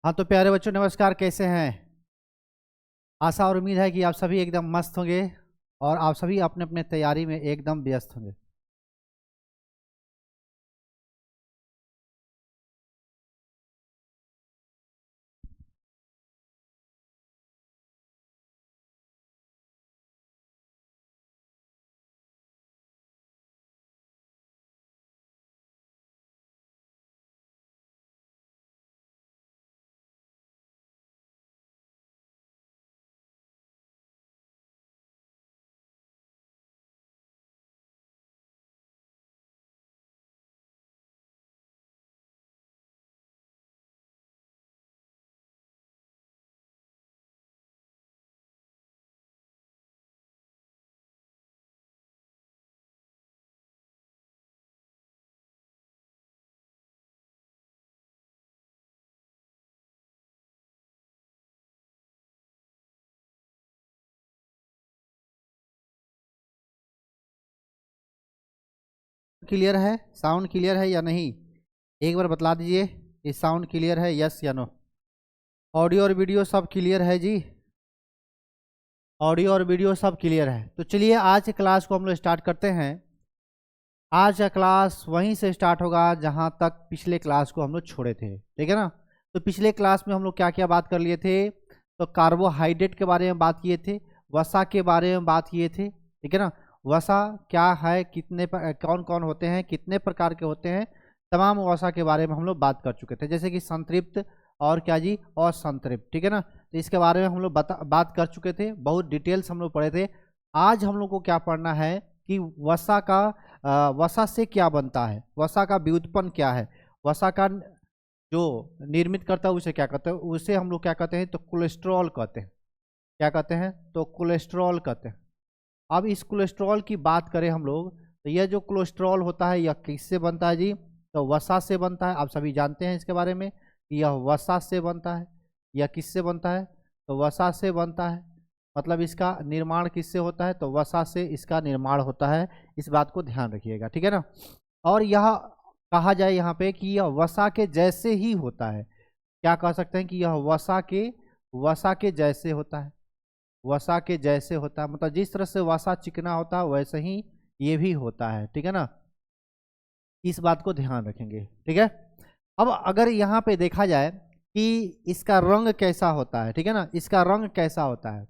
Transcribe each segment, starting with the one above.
हाँ तो प्यारे बच्चों नमस्कार, कैसे हैं। आशा और उम्मीद है कि आप सभी एकदम मस्त होंगे और आप सभी अपने अपने तैयारी में एकदम व्यस्त होंगे। क्लियर है? साउंड क्लियर है या नहीं? एक बार बतला दीजिए कि साउंड क्लियर है, यस या नो। ऑडियो और वीडियो सब क्लियर है जी? ऑडियो और वीडियो सब क्लियर है तो चलिए आज की क्लास को हम लोग स्टार्ट करते हैं। आज का क्लास वहीं से स्टार्ट होगा जहां तक पिछले क्लास को हम लोग छोड़े थे, ठीक है ना। तो पिछले क्लास में हम लोग क्या क्या बात कर लिए थे? तो कार्बोहाइड्रेट के बारे में बात किए थे, वसा के बारे में बात किए थे, ठीक है ना। वसा क्या है, कौन कौन होते हैं, कितने प्रकार के होते हैं, तमाम वसा के बारे में हम लोग बात कर चुके थे। जैसे कि संतृप्त और क्या जी, असंतृप्त, ठीक है ना। तो इसके बारे में हम लोग बात कर चुके थे, बहुत डिटेल्स हम लोग पढ़े थे। आज हम लोग को क्या पढ़ना है कि वसा से क्या बनता है, वसा का व्युत्पन्न क्या है, वसा का जो निर्मित करता है उसे क्या कहते हैं, उसे हम लोग क्या कहते हैं, तो कोलेस्ट्रॉल कहते हैं। क्या कहते हैं? तो कोलेस्ट्रॉल कहते हैं। अब इस कोलेस्ट्रॉल की बात करें हम लोग, तो यह जो कोलेस्ट्रॉल होता है यह किससे बनता है जी? तो वसा से बनता है। आप सभी जानते हैं इसके बारे में, यह वसा से बनता है। यह किससे बनता है? तो वसा से बनता है। मतलब इसका निर्माण किससे होता है? तो वसा से इसका निर्माण होता है। इस बात को ध्यान रखिएगा, ठीक है ना। और यह कहा जाए यहाँ पे कि यह वसा के जैसे ही होता है। क्या कह सकते हैं कि यह वसा के जैसे होता है। वसा के जैसे होता है मतलब जिस तरह से वसा चिकना होता है वैसे ही ये भी होता है, ठीक है ना। इस बात को ध्यान रखेंगे, ठीक है। अब अगर यहाँ पे देखा जाए कि इसका रंग कैसा होता है, ठीक है ना, इसका रंग कैसा होता है,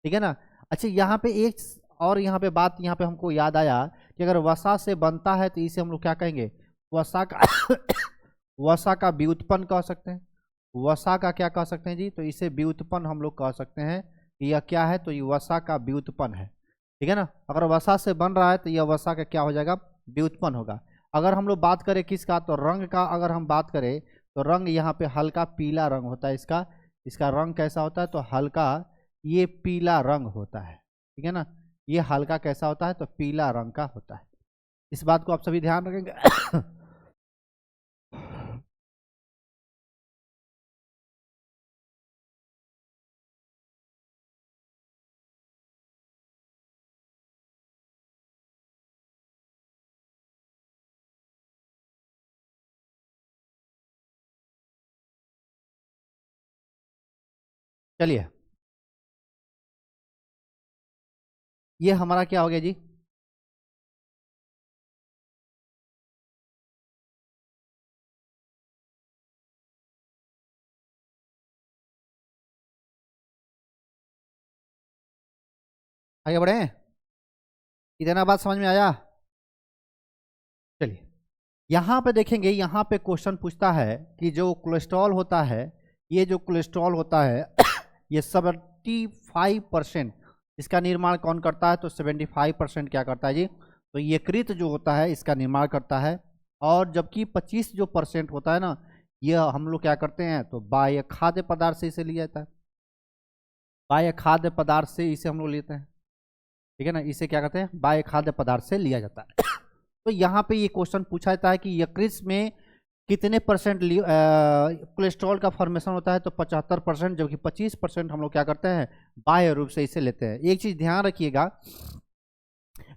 ठीक है ना। अच्छा यहाँ पे एक और यहाँ पे बात यहाँ पे हमको याद आया कि अगर वसा से बनता है तो इसे हम लोग क्या कहेंगे? वसा का वसा का व्युत्पन्न कह सकते हैं। वसा का क्या कह सकते हैं जी? तो इसे व्युत्पन्न हम लोग कह सकते हैं। यह क्या है? तो ये वसा का व्युत्पन्न है, ठीक है ना। अगर वसा से बन रहा है तो यह वसा का क्या हो जाएगा? व्युत्पन्न होगा। अगर हम लोग बात करें किसका, तो रंग का अगर हम बात करें तो रंग यहाँ पे हल्का पीला रंग होता है इसका। इसका रंग कैसा होता है? तो हल्का ये पीला रंग होता है, ठीक है ना। ये हल्का कैसा होता है? तो पीला रंग का होता है। इस बात को आप सभी ध्यान रखेंगे। चलिए ये हमारा क्या हो गया जी? आगे बढ़े? इतना बात समझ में आया? चलिए यहाँ पे देखेंगे, यहाँ पे क्वेश्चन पूछता है कि जो कोलेस्ट्रॉल होता है, ये जो कोलेस्ट्रॉल होता है ये 75% इसका निर्माण कौन करता है? तो 75% क्या करता है जी? तो यकृत जो होता है इसका निर्माण करता है। और जबकि 25 जो परसेंट होता है ना, यह हम लोग क्या करते हैं? तो बाह्य खाद्य पदार्थ से इसे लिया जाता है। बाह्य खाद्य पदार्थ से इसे हम लोग लेते हैं, ठीक है ना। इसे क्या कहते हैं? बाह्य खाद्य पदार्थ से लिया जाता है। तो यहाँ पे ये क्वेश्चन पूछा जाता है कि यकृत में कितने परसेंट कोलेस्ट्रॉल का फॉर्मेशन होता है? तो 75%, जबकि 25% हम लोग क्या करते हैं? बाह्य रूप से इसे लेते हैं। एक चीज ध्यान रखिएगा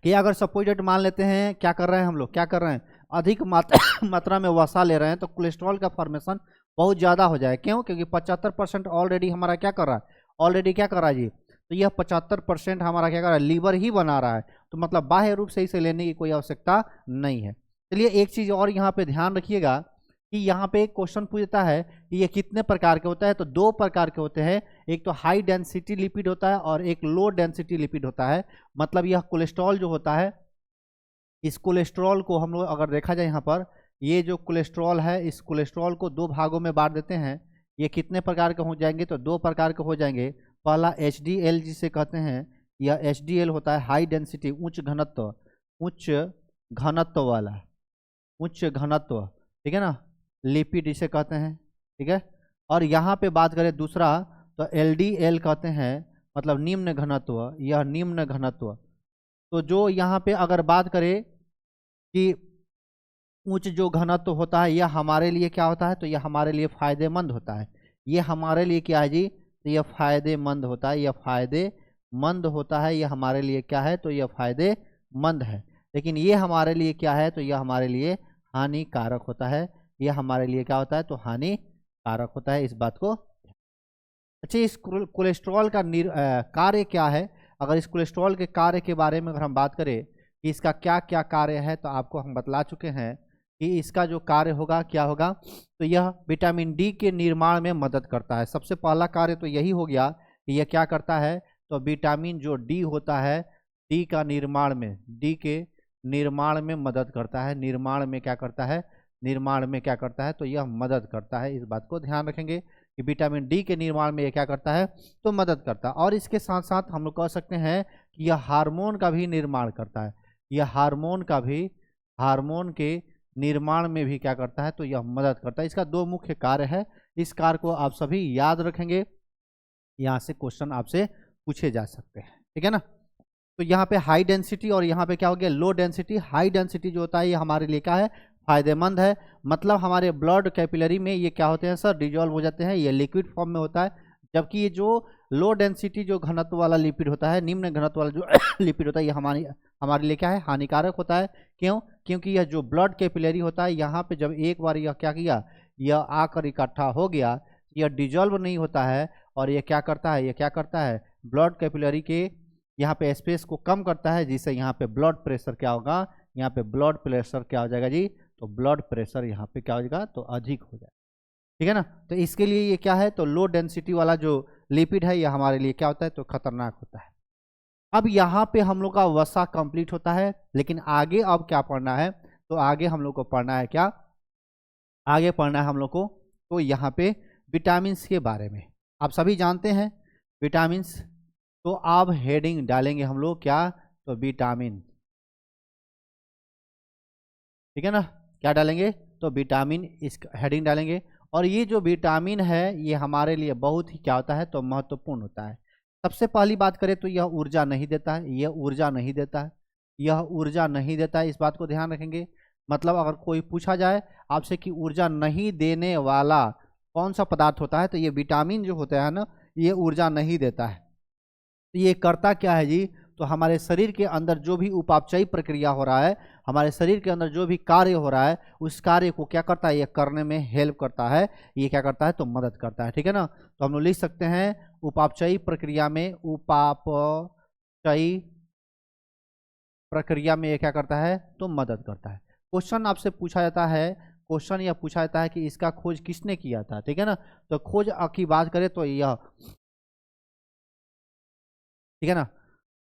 कि अगर सपोजिट मान लेते हैं, क्या कर रहे हैं हम लोग, क्या कर रहे हैं, अधिक मात्रा में वसा ले रहे हैं तो कोलेस्ट्रॉल का फॉर्मेशन बहुत ज़्यादा हो जाए। क्यों? क्योंकि 75% ऑलरेडी हमारा क्या कर रहा है, ऑलरेडी क्या कर रहा है जी, तो यह 75% हमारा क्या कर रहा है, लीवर ही बना रहा है। तो मतलब बाह्य रूप से इसे लेने की कोई आवश्यकता नहीं है। चलिए एक चीज़ और यहाँ पे ध्यान रखिएगा कि यहाँ पे एक क्वेश्चन पूछता है कि ये कितने प्रकार के होता है, तो दो प्रकार के होते हैं। एक तो हाई डेंसिटी लिपिड होता है और एक लो डेंसिटी लिपिड होता है। मतलब यह कोलेस्ट्रॉल जो होता है, इस कोलेस्ट्रॉल को हम लोग अगर देखा जाए यहाँ पर, ये जो कोलेस्ट्रॉल है इस कोलेस्ट्रॉल को दो भागों में बांट देते हैं। ये कितने प्रकार के हो जाएंगे, तो दो प्रकार के हो जाएंगे। पहला HDL जिसे कहते हैं, यह HDL होता है हाई डेंसिटी, उच्च घनत्व, उच्च घनत्व वाला, उच्च घनत्व, ठीक है ना, लिपिड इसे कहते हैं, ठीक है। और यहाँ पे बात करें दूसरा, तो LDL कहते हैं, मतलब निम्न घनत्व, यह निम्न घनत्व। तो जो यहाँ पे अगर बात करें कि उच्च जो घनत्व होता है, यह हमारे लिए क्या होता है, तो यह हमारे लिए फायदेमंद होता है। ये हमारे लिए क्या है जी, तो यह फायदेमंद होता है, यह फायदेमंद होता है, यह हमारे लिए क्या है, तो यह फायदेमंद है। लेकिन ये हमारे लिए क्या है, तो यह हमारे लिए हानिकारक होता है। यह हमारे लिए क्या होता है, तो हानिकारक होता है। इस बात को, अच्छा, इस कोलेस्ट्रॉल का कार्य क्या है। अगर इस कोलेस्ट्रॉल के कार्य के बारे में अगर हम बात करें कि इसका क्या क्या कार्य है, तो आपको हम बतला चुके हैं कि इसका जो कार्य होगा क्या होगा, तो यह विटामिन डी के निर्माण में मदद करता है। सबसे पहला कार्य तो यही हो गया कि यह क्या करता है, तो विटामिन जो डी होता है, डी का निर्माण में, डी के निर्माण में मदद करता है। निर्माण में क्या करता है, निर्माण में क्या करता है, तो यह मदद करता है। इस बात को ध्यान रखेंगे कि विटामिन डी के निर्माण में यह क्या करता है, तो मदद करता है। और इसके साथ साथ हम लोग कह सकते हैं कि यह हार्मोन का भी निर्माण करता है। यह हार्मोन का भी, हार्मोन के निर्माण में भी क्या करता है, तो यह मदद करता है। इसका दो मुख्य कार्य है। इस कार्य को आप सभी याद रखेंगे, यहाँ से क्वेश्चन आपसे पूछे जा सकते हैं, ठीक है ना। तो यहाँ पे हाई डेंसिटी और यहाँ पे क्या हो गया, लो डेंसिटी। हाई डेंसिटी जो होता है ये हमारे लिए क्या है, फायदेमंद है। मतलब हमारे ब्लड कैपिलरी में ये क्या होते हैं सर, डिजॉल्व हो जाते हैं, ये लिक्विड फॉर्म में होता है। जबकि ये जो लो डेंसिटी जो घनत्व वाला लिपिड होता है, निम्न घनत्व वाला जो लिपिड होता है, ये हमारे लिए क्या है, हानिकारक होता है। क्यों? क्योंकि यह जो ब्लड कैपिलरी होता है, यहाँ पे जब एक बार यह क्या किया, यह आकर इकट्ठा हो गया, यह डिजॉल्व नहीं होता है। और ये क्या करता है, ये क्या करता है, ब्लड कैपिलरी के यहाँ पे स्पेस को कम करता है, जिससे यहाँ पे ब्लड प्रेशर क्या होगा, यहाँ पे ब्लड प्रेशर क्या हो जाएगा जी, तो ब्लड प्रेशर यहाँ पे क्या हो जाएगा, तो अधिक हो जाएगा, ठीक है ना। तो इसके लिए ये क्या है, तो लो डेंसिटी वाला जो लिपिड है ये हमारे लिए क्या होता है, तो खतरनाक होता है। अब यहाँ पे हम लोग का वसा कंप्लीट होता है। लेकिन आगे अब क्या पढ़ना है, तो आगे हम लोग को पढ़ना है क्या, आगे पढ़ना है हम लोग को, तो यहाँ पे विटामिन के बारे में। आप सभी जानते हैं विटामिन, तो आप हेडिंग डालेंगे हम लोग क्या, तो विटामिन, ठीक है ना। क्या डालेंगे, तो विटामिन, इस हेडिंग डालेंगे। और ये जो विटामिन है ये हमारे लिए बहुत ही क्या होता है, तो महत्वपूर्ण होता है। सबसे पहली बात करें तो यह ऊर्जा नहीं देता है, यह ऊर्जा नहीं देता है, यह ऊर्जा नहीं देता है। इस बात को ध्यान रखेंगे। मतलब अगर कोई पूछा जाए आपसे कि ऊर्जा नहीं देने वाला कौन सा पदार्थ होता है, तो ये विटामिन जो होता है ना, ये ऊर्जा नहीं देता है। तो ये करता क्या है जी, तो हमारे शरीर के अंदर जो भी उपापचयी प्रक्रिया हो रहा है, हमारे शरीर के अंदर जो भी कार्य हो रहा है, उस कार्य को क्या करता है, ये करने में हेल्प करता है, ये क्या करता है, तो मदद करता है, ठीक है ना। तो हम लोग लिख सकते हैं उपापचयी प्रक्रिया में, उपापचयी प्रक्रिया में ये क्या करता है, तो मदद करता है। क्वेश्चन आपसे पूछा जाता है, क्वेश्चन यह पूछा जाता है कि इसका खोज किसने किया था, ठीक है ना। तो खोज की बात करें तो यह, ठीक है ना।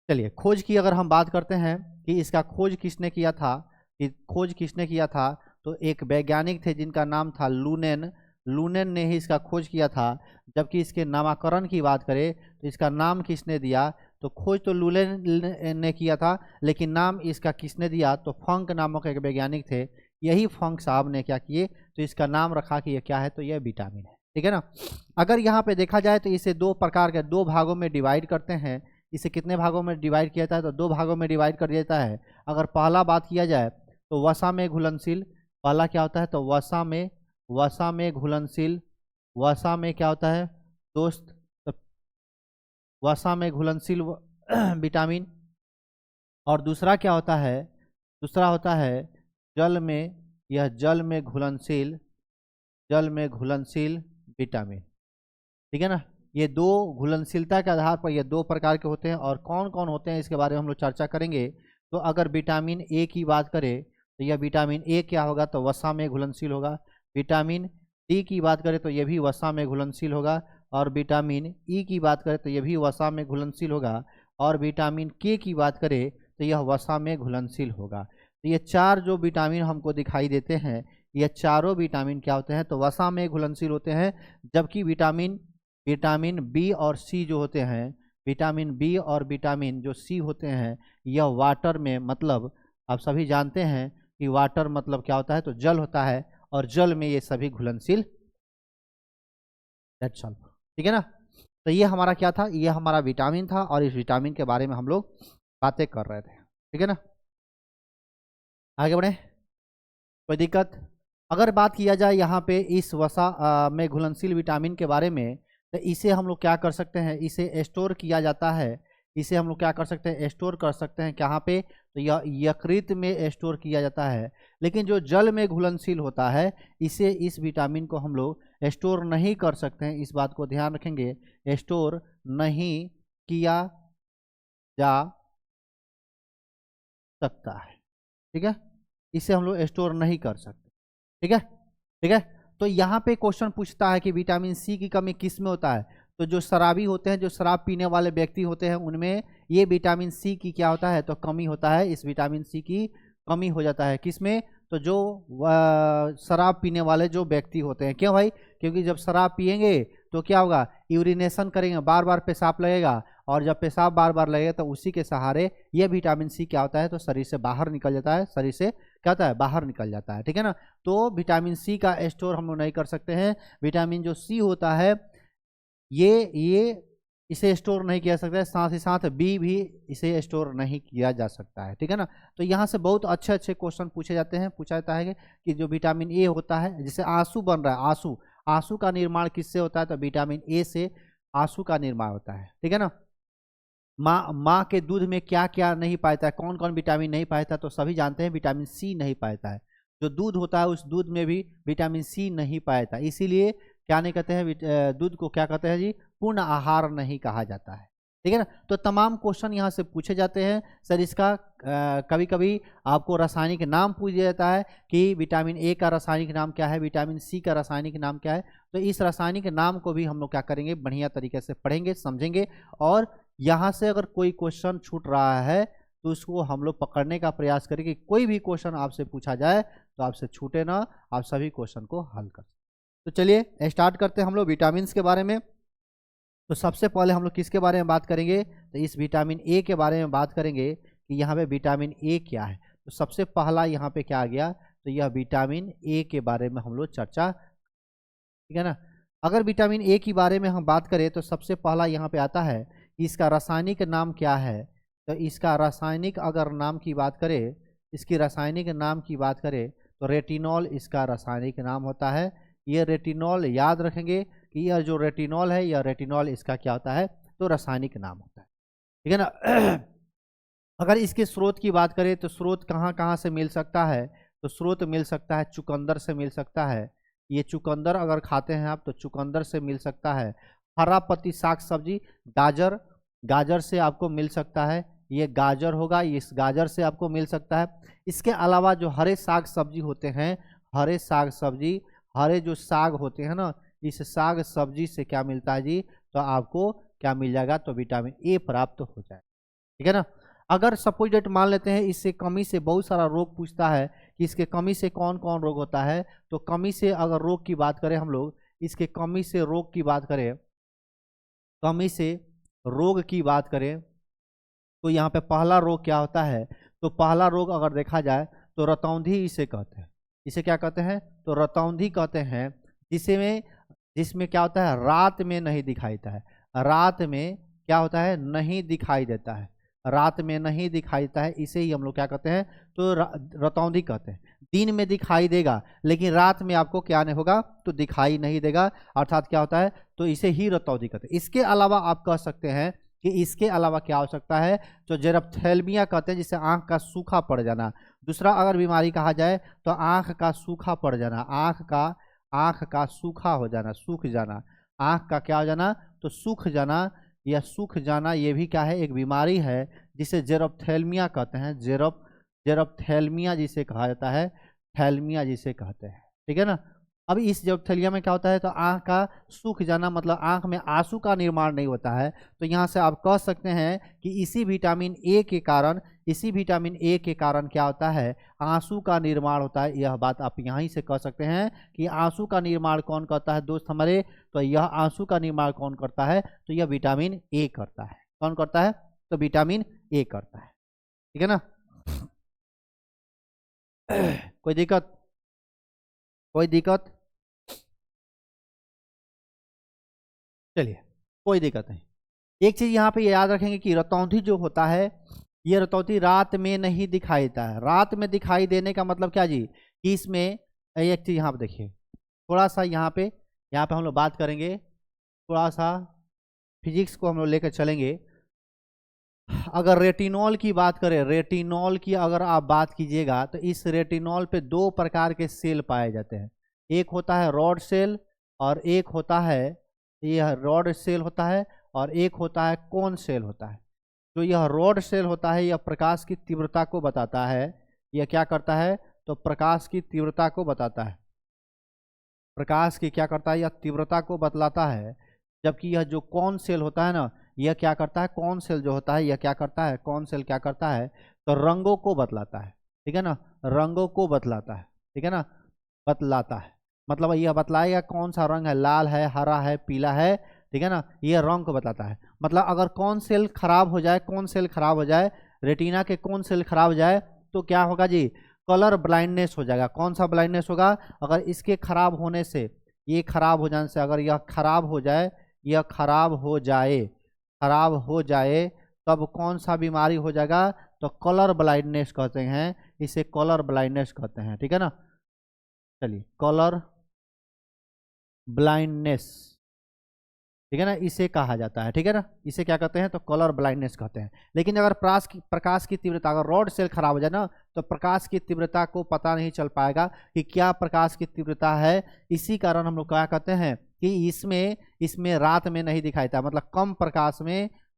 चलिए खोज की अगर हम बात करते हैं कि इसका खोज किसने किया था, कि खोज किसने किया था, तो एक वैज्ञानिक थे जिनका नाम था लूनेन। लूनेन ने ही इसका खोज किया था। जबकि इसके नामकरण की बात करें तो इसका नाम किसने दिया, तो खोज तो लूनेन ने किया था, लेकिन नाम इसका किसने दिया, तो फंक नामक एक वैज्ञानिक थे। यही फंक साहब ने क्या किए, तो इसका नाम रखा कि यह क्या है, तो यह विटामिन है, ठीक है ना। अगर यहाँ पे देखा जाए तो इसे दो प्रकार के, दो भागों में डिवाइड करते हैं। इसे कितने भागों में डिवाइड किया जाता है, तो दो भागों में डिवाइड कर दिया जाता है। अगर पहला बात किया जाए तो वसा में घुलनशील, पहला क्या होता है, तो वसा में घुलनशील, वसा में क्या होता है दोस्त, तो वसा में घुलनशील विटामिन। और दूसरा क्या होता है, दूसरा होता है जल में, यह जल में घुलनशील, जल में घुलनशील विटामिन, ठीक है ना। ये दो घुलनशीलता के आधार पर ये दो प्रकार के होते हैं, और कौन कौन होते हैं इसके बारे में हम लोग चर्चा करेंगे। तो अगर विटामिन ए की बात करें तो यह विटामिन ए क्या होगा, तो वसा में घुलनशील होगा। विटामिन डी की बात करें तो यह भी वसा में घुलनशील होगा। और विटामिन ई की बात करें तो यह भी वसा में घुलनशील होगा। और विटामिन के की बात करें तो यह वसा में घुलनशील होगा। तो ये चार जो विटामिन हमको दिखाई देते हैं, ये चारों विटामिन क्या होते हैं, तो वसा में घुलनशील होते हैं। जबकि विटामिन बी और सी जो होते हैं, विटामिन बी और विटामिन जो सी होते हैं, यह वाटर में, मतलब आप सभी जानते हैं कि वाटर मतलब क्या होता है, तो जल होता है, और जल में ये सभी घुलनशील, ठीक है ना। तो ये हमारा क्या था, ये हमारा विटामिन था, और इस विटामिन के बारे में हम लोग बातें कर रहे थे, ठीक है ना। आगे बढ़े, कोई दिक्कत। अगर बात किया जाए यहाँ पे इस वसा में घुलनशील विटामिन के बारे में, तो इसे हम लोग क्या कर सकते हैं, इसे स्टोर किया जाता है। इसे हम लोग क्या कर सकते हैं, स्टोर कर सकते हैं कहाँ पे, तो यह यकृत में स्टोर किया जाता है। लेकिन जो जल में घुलनशील होता है, इसे, इस विटामिन को हम लोग स्टोर नहीं कर सकते हैं। इस बात को ध्यान रखेंगे, स्टोर नहीं किया जा सकता है, ठीक है। इसे हम लोग स्टोर नहीं कर सकते, ठीक है, ठीक है। तो यहाँ पे क्वेश्चन पूछता है कि विटामिन सी की कमी किस में होता है। तो जो शराबी होते हैं, जो शराब पीने वाले व्यक्ति होते हैं, उनमें ये विटामिन सी की क्या होता है, तो कमी होता है। इस विटामिन सी की कमी हो जाता है किसमें, तो जो शराब पीने वाले जो व्यक्ति होते हैं। क्यों भाई, क्योंकि जब शराब पियेंगे तो क्या होगा, यूरिनेशन करेंगे, बार बार पेशाब लगेगा, और जब पेशाब बार बार लगेगा तो उसी के सहारे ये विटामिन सी क्या होता है, तो शरीर से बाहर निकल जाता है, शरीर से क्या होता है, बाहर निकल जाता है, ठीक है ना। तो विटामिन सी का स्टोर हम लोग नहीं कर सकते हैं। विटामिन जो सी होता है, ये इसे स्टोर नहीं किया सकता है। साथ ही साथ बी भी इसे स्टोर नहीं किया जा सकता है, ठीक है ना। तो यहाँ से बहुत अच्छे अच्छे क्वेश्चन पूछे जाते हैं। पूछा जाता है कि जो विटामिन ए होता है, जैसे आंसू बन रहा है, आंसू, आंसू का निर्माण किससे होता है, तो विटामिन ए से आंसू का निर्माण होता है, ठीक है ना। माँ के दूध में क्या क्या नहीं पाता है, कौन कौन विटामिन नहीं पाता, तो सभी जानते हैं विटामिन सी नहीं पाता है। जो दूध होता है, उस दूध में भी विटामिन सी नहीं पाता, इसीलिए क्या नहीं कहते हैं, दूध को क्या कहते हैं जी, पूर्ण आहार नहीं कहा जाता है, ठीक है ना। तो तमाम क्वेश्चन यहाँ से पूछे जाते हैं सर। इसका कभी कभी आपको रासायनिक नाम पूछ जाता है कि विटामिन ए का रासायनिक नाम क्या है, विटामिन सी का रासायनिक नाम क्या है। तो इस रासायनिक नाम को भी हम लोग क्या करेंगे, बढ़िया तरीके से पढ़ेंगे, समझेंगे। और यहाँ से अगर कोई क्वेश्चन छूट रहा है तो उसको हम लोग पकड़ने का प्रयास करें कि कोई भी क्वेश्चन आपसे पूछा जाए तो आपसे छूटे ना, आप सभी क्वेश्चन को हल कर। तो चलिए स्टार्ट करते हैं हम लोग विटामिन के बारे में। तो सबसे पहले हम लोग किसके बारे में बात करेंगे, तो इस विटामिन ए के बारे में बात करेंगे कि यहाँ पे विटामिन ए क्या है। तो सबसे पहला यहाँ पे क्या आ गया, तो यह विटामिन ए के बारे में हम लोग चर्चा, ठीक है ना। अगर विटामिन ए के बारे में हम बात करें तो सबसे पहला यहाँ पे आता है कि इसका रासायनिक नाम क्या है। तो इसका रासायनिक अगर नाम की बात करें, इसकी रासायनिक नाम की बात करें तो रेटिनॉल इसका रासायनिक नाम होता है। ये रेटिनॉल याद रखेंगे कि यह जो रेटिनॉल है, यह रेटिनॉल इसका क्या होता है, तो रासायनिक नाम होता है, ठीक है ना। अगर इसके स्रोत की बात करें तो स्रोत कहाँ कहाँ से मिल सकता है, तो स्रोत मिल सकता है चुकंदर से मिल सकता है। ये चुकंदर अगर खाते हैं आप तो चुकंदर से मिल सकता है। हरा पत्ती साग सब्जी, गाजर, गाजर से आपको मिल सकता है, ये गाजर होगा, इस गाजर से आपको मिल सकता है। इसके अलावा जो हरे साग सब्जी होते हैं, हरे साग सब्जी, हरे जो साग होते हैं ना, इस साग सब्जी से क्या मिलता है जी, तो आपको क्या मिल जाएगा, तो विटामिन ए प्राप्त हो जाए, ठीक है ना। अगर सपोज डेट मान लेते हैं इससे कमी से बहुत सारा रोग पूछता है कि इसके कमी से कौन कौन रोग होता है। तो कमी से अगर रोग की बात करें हम लोग, इसके कमी से रोग की बात करें, कमी से रोग की बात करें तो यहाँ पे पहला रोग क्या होता है, तो पहला रोग अगर देखा जाए तो रतौंधी इसे कहते हैं। इसे क्या कहते हैं, तो रतौंधी कहते हैं, जिसमें क्या होता है, रात में नहीं दिखाई देता है। रात में क्या होता है, नहीं दिखाई देता है, रात में नहीं दिखाई देता है, इसे ही हम लोग क्या कहते हैं, तो रतौंधी कहते हैं। दिन में दिखाई देगा लेकिन रात में आपको क्या नहीं होगा, तो दिखाई नहीं देगा, अर्थात क्या होता है, तो इसे ही रतौंधी कहते हैं। इसके अलावा आप कह सकते हैं कि इसके अलावा क्या हो सकता है, तो जेरप्थेल्मिया कहते हैं, जिससे आंख का सूखा पड़ जाना। दूसरा अगर बीमारी कहा जाए तो आंख का सूखा पड़ जाना, आँख का सूखा हो जाना, सूख जाना, आँख का क्या हो जाना, तो सूख जाना। यह सूख जाना ये भी क्या है, एक बीमारी है जिसे जेरोप्थेल्मिया कहते हैं। जेरोप्थेल्मिया जिसे कहा जाता है, थैल्मिया जिसे कहते हैं, ठीक है ना। अब इस जेरोप्थेल्मिया में क्या होता है, तो आँख का सूख जाना मतलब आँख में आंसू का निर्माण नहीं होता है। तो यहाँ से आप कह सकते हैं कि इसी विटामिन ए के कारण क्या होता है, आंसू का निर्माण होता है। यह बात आप यहीं से कह सकते हैं कि आंसू का निर्माण कौन करता है दोस्त हमारे, तो यह आंसू का निर्माण कौन करता है, तो यह विटामिन ए करता है। कौन करता है, तो विटामिन ए करता है, ठीक है ना। कोई दिक्कत, कोई दिक्कत, चलिए कोई दिक्कत नहीं। एक चीज यहाँ पे याद रखेंगे कि रतौंधी जो होता है, ये रतौंधी रात में नहीं दिखाई देता है। रात में दिखाई देने का मतलब क्या जी, कि इसमें एक चीज यहाँ पे देखिए, थोड़ा सा यहाँ पे हम लोग बात करेंगे, थोड़ा सा फिजिक्स को हम लोग लेकर चलेंगे। अगर रेटिनॉल की बात करें, रेटिनॉल की अगर आप बात कीजिएगा, तो इस रेटिनॉल पे दो प्रकार के सेल पाए जाते हैं। एक होता है रॉड सेल और एक होता है, यह रॉड सेल होता है, और एक होता है कोन सेल होता है। जो यह रॉड सेल होता है, यह प्रकाश की तीव्रता को बताता है। यह क्या करता है, तो प्रकाश की तीव्रता को बताता है। प्रकाश की क्या करता है, यह तीव्रता को बतलाता है। जबकि यह जो कोन सेल होता है ना, यह क्या करता है, कौन सेल जो होता है यह क्या करता है, कौन सेल क्या करता है, तो रंगों को बतलाता है, ठीक है ना, रंगों को बतलाता है, ठीक है ना, बतलाता है। मतलब यह बतलाएगा कौन सा रंग है, लाल है, हरा है, पीला है, ठीक है ना, यह रंग को बताता है। मतलब अगर कौन सेल खराब हो जाए, कौन सेल खराब हो जाए, रेटिना के कौन सेल खराब हो जाए, तो क्या होगा जी, कलर ब्लाइंडनेस हो जाएगा। कौन सा ब्लाइंडनेस होगा, अगर इसके खराब होने से, ये खराब हो जाने से, अगर यह खराब हो जाए, यह खराब हो जाए, खराब हो जाए, तब कौन सा बीमारी हो जाएगा, तो कलर ब्लाइंडनेस कहते हैं, इसे कलर ब्लाइंडनेस कहते हैं, ठीक है ना। चलिए कलर ब्लाइंडनेस, ठीक है ना, इसे कहा जाता है, ठीक है ना, इसे क्या कहते हैं, तो कलर ब्लाइंडनेस कहते हैं। लेकिन अगर प्रकाश की तीव्रता, अगर रॉड सेल खराब हो जाए ना, तो प्रकाश की तीव्रता को पता नहीं चल पाएगा कि क्या प्रकाश की तीव्रता है। इसी कारण हम लोग क्या कहते हैं कि इसमें रात में नहीं दिखाई देता, मतलब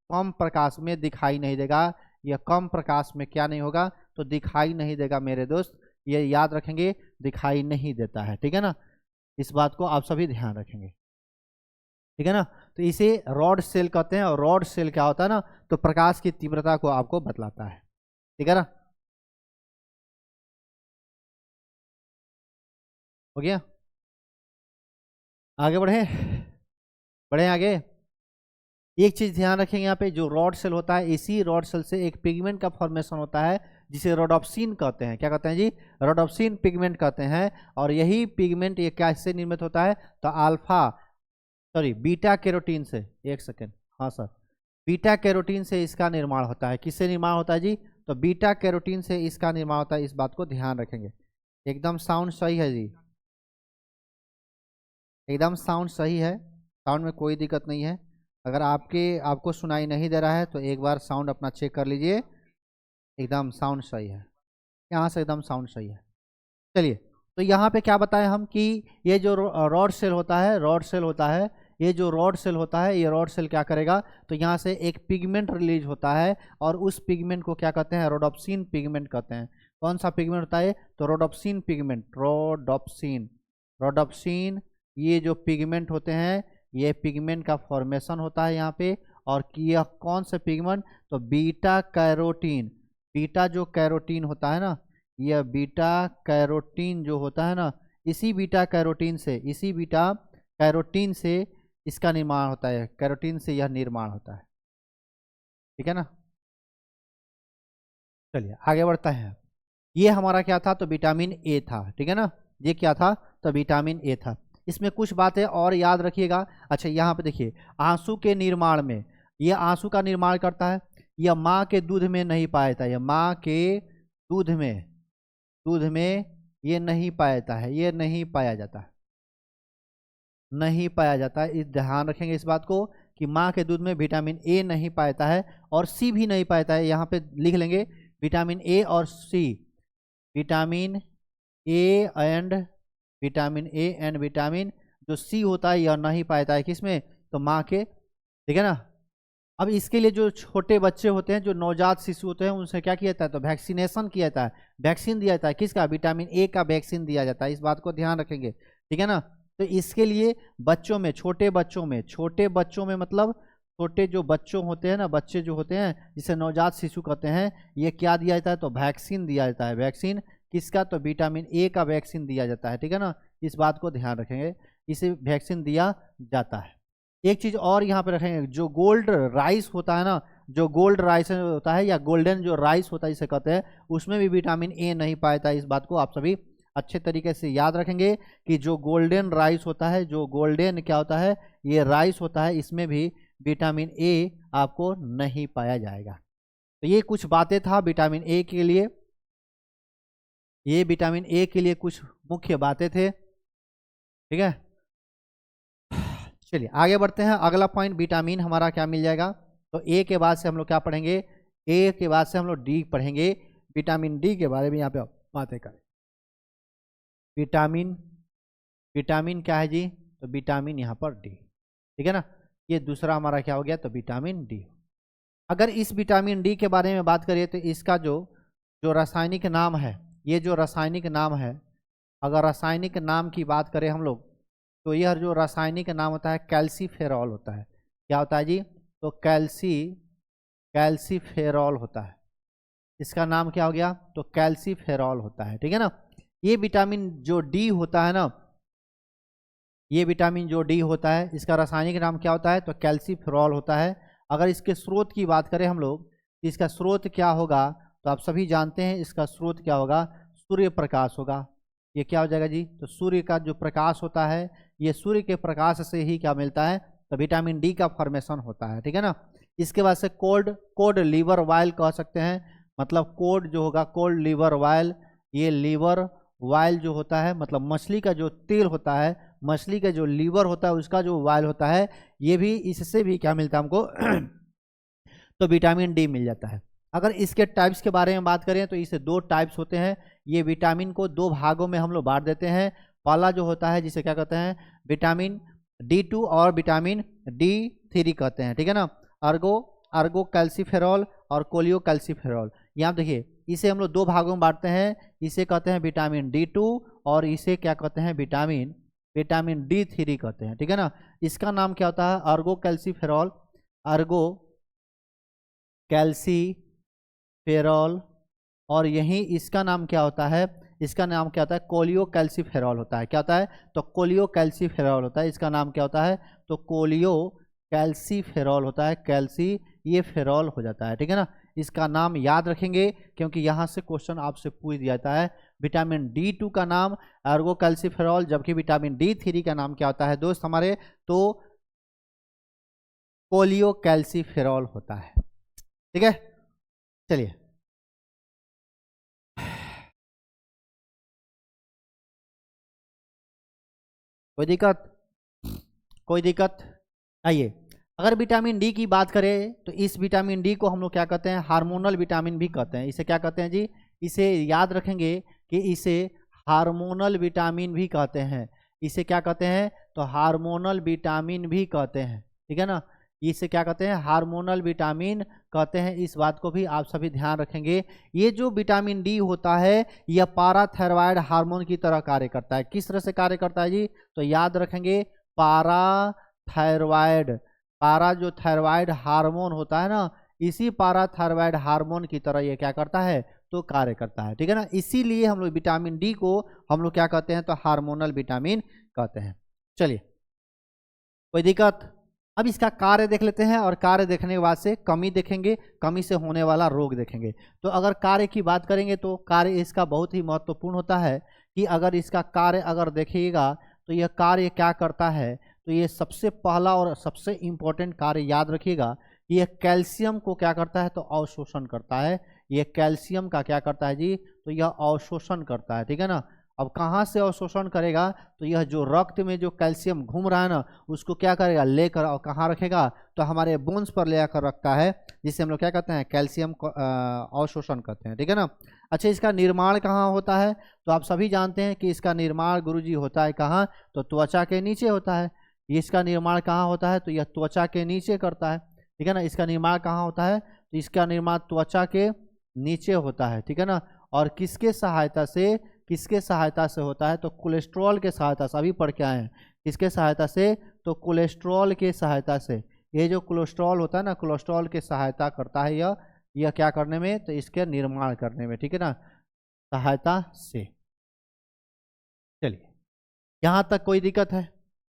कम प्रकाश में दिखाई नहीं देगा। यह कम प्रकाश में क्या नहीं होगा, तो दिखाई नहीं देगा मेरे दोस्त, ये याद रखेंगे, दिखाई नहीं देता है, ठीक है ना। इस बात को आप सभी ध्यान रखेंगे, ठीक है ना। तो इसे रॉड सेल कहते हैं, और रॉड सेल क्या होता है ना, तो प्रकाश की तीव्रता को आपको बतलाता है, ठीक है ना। हो गया, आगे बढ़े आगे। एक चीज ध्यान रखेंगे यहाँ पे, जो रॉड सेल होता है, इसी रॉड सेल से एक पिगमेंट का फॉर्मेशन होता है जिसे रोडोप्सिन कहते हैं। क्या कहते हैं जी, रोडोप्सिन पिगमेंट कहते हैं। और यही पिगमेंट ये कैसे निर्मित होता है, तो बीटा कैरोटीन से, एक सेकेंड, हाँ सर, बीटा कैरोटीन से इसका निर्माण होता है। किससे निर्माण होता है जी, तो बीटा कैरोटीन से इसका निर्माण होता है। इस बात को ध्यान रखेंगे। एकदम साउंड सही है जी, एकदम साउंड सही है, साउंड में कोई दिक्कत नहीं है। अगर आपको सुनाई नहीं दे रहा है तो एक बार साउंड अपना चेक कर लीजिए, एकदम साउंड सही है, यहाँ से एकदम साउंड सही है। चलिए, तो यहाँ पे क्या बताएं हम कि ये जो रॉड सेल होता है, ये जो रॉड सेल होता है, ये रॉड सेल क्या करेगा, तो यहाँ से एक पिगमेंट रिलीज होता है, और उस पिगमेंट को क्या कहते हैं, रोडोप्सिन पिगमेंट कहते हैं। कौन सा पिगमेंट होता है, तो रोडोप्सिन पिगमेंट, रोडोप्सिन ये जो पिगमेंट होते हैं, ये पिगमेंट का फॉर्मेशन होता है यहाँ पे। और यह कौन से पिगमेंट, तो बीटा कैरोटीन, बीटा जो कैरोटीन होता है ना, यह बीटा कैरोटीन जो होता है ना, इसी बीटा कैरोटीन से इसका निर्माण होता है, कैरोटीन से यह निर्माण होता है, ठीक है ना। चलिए आगे बढ़ते हैं। ये हमारा क्या था, तो विटामिन ए था, ठीक है ना। ये क्या था, तो विटामिन ए था। इसमें कुछ बातें और याद रखिएगा। अच्छा यहाँ पे देखिए, आंसू के निर्माण में, ये आंसू का निर्माण करता है, यह माँ के दूध में नहीं पाया जाता है, यह माँ के दूध में ये नहीं पाया जाता है, ये नहीं पाया जाता है, नहीं पाया जाता है। इस ध्यान रखेंगे इस बात को कि माँ के दूध में विटामिन ए नहीं पाया जाता है, और सी भी नहीं पाया जाता है। यहाँ पे लिख लेंगे विटामिन ए और C, vitamin A and vitamin A and vitamin जो सी होता है यह नहीं पाया जाता है किसमें, तो माँ के, ठीक है ना। अब इसके लिए जो छोटे बच्चे होते हैं, जो नवजात शिशु होते हैं, उनसे क्या किया जाता है, तो वैक्सीनेशन किया जाता है, वैक्सीन दिया जाता है, किसका, विटामिन ए का वैक्सीन दिया जाता है। इस बात को ध्यान रखेंगे, ठीक है ना। तो इसके लिए बच्चों में, छोटे बच्चों में मतलब छोटे जो बच्चों होते हैं ना, बच्चे जो होते हैं जिसे नवजात शिशु कहते हैं, ये क्या दिया जाता है, तो वैक्सीन दिया जाता है। वैक्सीन किसका, तो विटामिन ए का वैक्सीन दिया जाता है, ठीक है ना। इस बात को ध्यान रखेंगे, इसे वैक्सीन दिया जाता है। एक चीज़ और यहाँ पे रखेंगे, जो गोल्ड राइस होता है ना, जो गोल्ड राइस होता है या गोल्डन जो राइस होता है जिसे कहते हैं, उसमें भी विटामिन ए नहीं पाया जाता है। इस बात को आप सभी अच्छे तरीके से याद रखेंगे कि जो गोल्डन राइस होता है, जो गोल्डन क्या होता है, ये राइस होता है, इसमें भी विटामिन ए आपको नहीं पाया जाएगा। तो ये कुछ बातें था विटामिन ए के लिए, ये विटामिन ए के लिए कुछ मुख्य बातें थे, ठीक है। चलिए आगे बढ़ते हैं। अगला पॉइंट विटामिन हमारा क्या मिल जाएगा, तो ए के बाद से हम लोग क्या पढ़ेंगे, ए के बाद से हम लोग डी पढ़ेंगे। विटामिन डी के बारे में यहाँ पे बातें करें। विटामिन क्या है जी, तो विटामिन यहाँ पर डी, ठीक है ना। ये दूसरा हमारा क्या हो गया, तो विटामिन डी। अगर इस विटामिन डी के बारे में बात करिए तो इसका जो रासायनिक नाम है, ये जो रासायनिक नाम है, अगर रासायनिक नाम की बात करें हम लोग, तो यह जो रासायनिक नाम होता है कैल्सीफेरॉल होता है। क्या होता है जी, तो कैल्सीफेरॉल होता है। इसका नाम क्या हो गया, तो कैल्सीफेरॉल होता है, ठीक है ना। ये विटामिन जो डी होता है ना, ये विटामिन जो डी होता है, इसका रासायनिक नाम क्या होता है, तो कैल्सीफेरॉल होता है। अगर इसके स्रोत की बात करें हम लोग, इसका स्रोत क्या होगा, तो आप सभी जानते हैं इसका स्रोत क्या होगा, सूर्य प्रकाश होगा। ये क्या हो जाएगा जी, तो सूर्य का जो प्रकाश होता है, ये सूर्य के प्रकाश से ही क्या मिलता है, तो विटामिन डी का फॉर्मेशन होता है, ठीक है ना। इसके बाद से कोड लीवर वाइल कह सकते हैं, मतलब कोड जो होगा कोल्ड लीवर वाइल, ये लीवर वाइल जो होता है मतलब मछली का जो तेल होता है, मछली का जो लीवर होता है उसका जो वाइल होता है, ये भी इससे भी क्या मिलता है हमको तो विटामिन डी मिल जाता है। अगर इसके टाइप्स के बारे में बात करें तो इसे दो टाइप्स होते हैं। ये विटामिन को दो भागों में हम लोग बांट देते हैं। पहला जो होता है जिसे क्या कहते हैं, विटामिन D2 और विटामिन D3 कहते हैं, ठीक है ना। अर्गो कैल्सीफेरॉल और कोलियो कैल्सीफेरॉल। यहाँ देखिए इसे हम लोग दो भागों में बांटते हैं। इसे कहते हैं विटामिन D2 और इसे क्या कहते हैं, विटामिन D3 कहते हैं, ठीक है ना। इसका नाम क्या होता है, अर्गो कैल्सीफेरॉल, और यही इसका नाम क्या होता है, इसका नाम क्या होता है, कोलियो कैल्सीफेरॉल होता है। क्या होता है, तो कोलियो कैल्सीफेरॉल होता है। इसका नाम क्या होता है, तो कोलियो कैल्सीफेरॉल होता है। कैल्सी ये फेरॉल हो जाता है, ठीक है ना। इसका नाम याद रखेंगे क्योंकि यहाँ से क्वेश्चन आपसे पूछ दिया जाता है। विटामिन D2 का नाम अर्गो कैल्सीफेरॉल, जबकि विटामिन D3 का नाम क्या होता है दोस्त हमारे, तो कोलियो कैल्सीफेरॉल होता है, ठीक है। चलिए कोई दिक्कत आइए। अगर विटामिन डी की बात करें तो इस विटामिन डी को हम लोग क्या कहते हैं, हार्मोनल विटामिन भी कहते हैं। इसे क्या कहते हैं जी, इसे याद रखेंगे कि इसे हार्मोनल विटामिन भी कहते हैं। इसे क्या कहते हैं, तो हार्मोनल विटामिन भी कहते हैं, ठीक है ना। इसे क्या कहते हैं, हार्मोनल विटामिन कहते हैं। इस बात को भी आप सभी ध्यान रखेंगे। ये जो विटामिन डी होता है यह पाराथायरॉयड हार्मोन की तरह कार्य करता है। किस तरह से कार्य करता है जी, तो याद रखेंगे पारा जो थायराइड हार्मोन होता है ना, इसी पाराथायरॉयड हार्मोन की तरह ये क्या करता है, तो कार्य करता है, ठीक है ना। इसीलिए हम लोग विटामिन डी को हम लोग क्या कहते हैं, तो हार्मोनल विटामिन कहते हैं। चलिए कोई दिक्कत। अब इसका कार्य देख लेते हैं और कार्य देखने के बाद से कमी देखेंगे, कमी से होने वाला रोग देखेंगे। तो अगर कार्य की बात करेंगे तो कार्य इसका बहुत ही महत्वपूर्ण होता है कि अगर इसका कार्य अगर देखिएगा तो यह कार्य क्या करता है, तो ये सबसे पहला और सबसे इम्पोर्टेंट कार्य याद रखिएगा, ये कैल्शियम को क्या करता है, तो अवशोषण करता है। ये कैल्शियम का क्या करता है जी, तो यह अवशोषण करता है, ठीक है ना। अब कहाँ से अवशोषण करेगा, तो यह जो रक्त में जो कैल्शियम घूम रहा है ना, उसको क्या करेगा, लेकर और कहाँ रखेगा, तो हमारे बोन्स पर ले आकर रखता है, जिसे हम लोग क्या कहते हैं, कैल्शियम अवशोषण कहते हैं, ठीक है ना। अच्छा, इसका निर्माण कहाँ होता है, तो आप सभी जानते हैं कि इसका निर्माण गुरुजी होता है कहाँ, तो त्वचा के नीचे होता है। इसका निर्माण कहाँ होता है, तो यह त्वचा के नीचे करता है, ठीक है ना। इसका निर्माण कहाँ होता है, तो इसका निर्माण त्वचा के नीचे होता है, ठीक है ना। और किसके सहायता से होता है, तो कोलेस्ट्रॉल के सहायता से, अभी पढ़ के आए हैं, किसके सहायता से, तो कोलेस्ट्रॉल के सहायता से। ये जो कोलेस्ट्रॉल होता है ना, कोलेस्ट्रॉल के सहायता करता है यह क्या करने में, तो इसके निर्माण करने में, ठीक है ना, सहायता से। चलिए, यहाँ तक कोई दिक्कत है,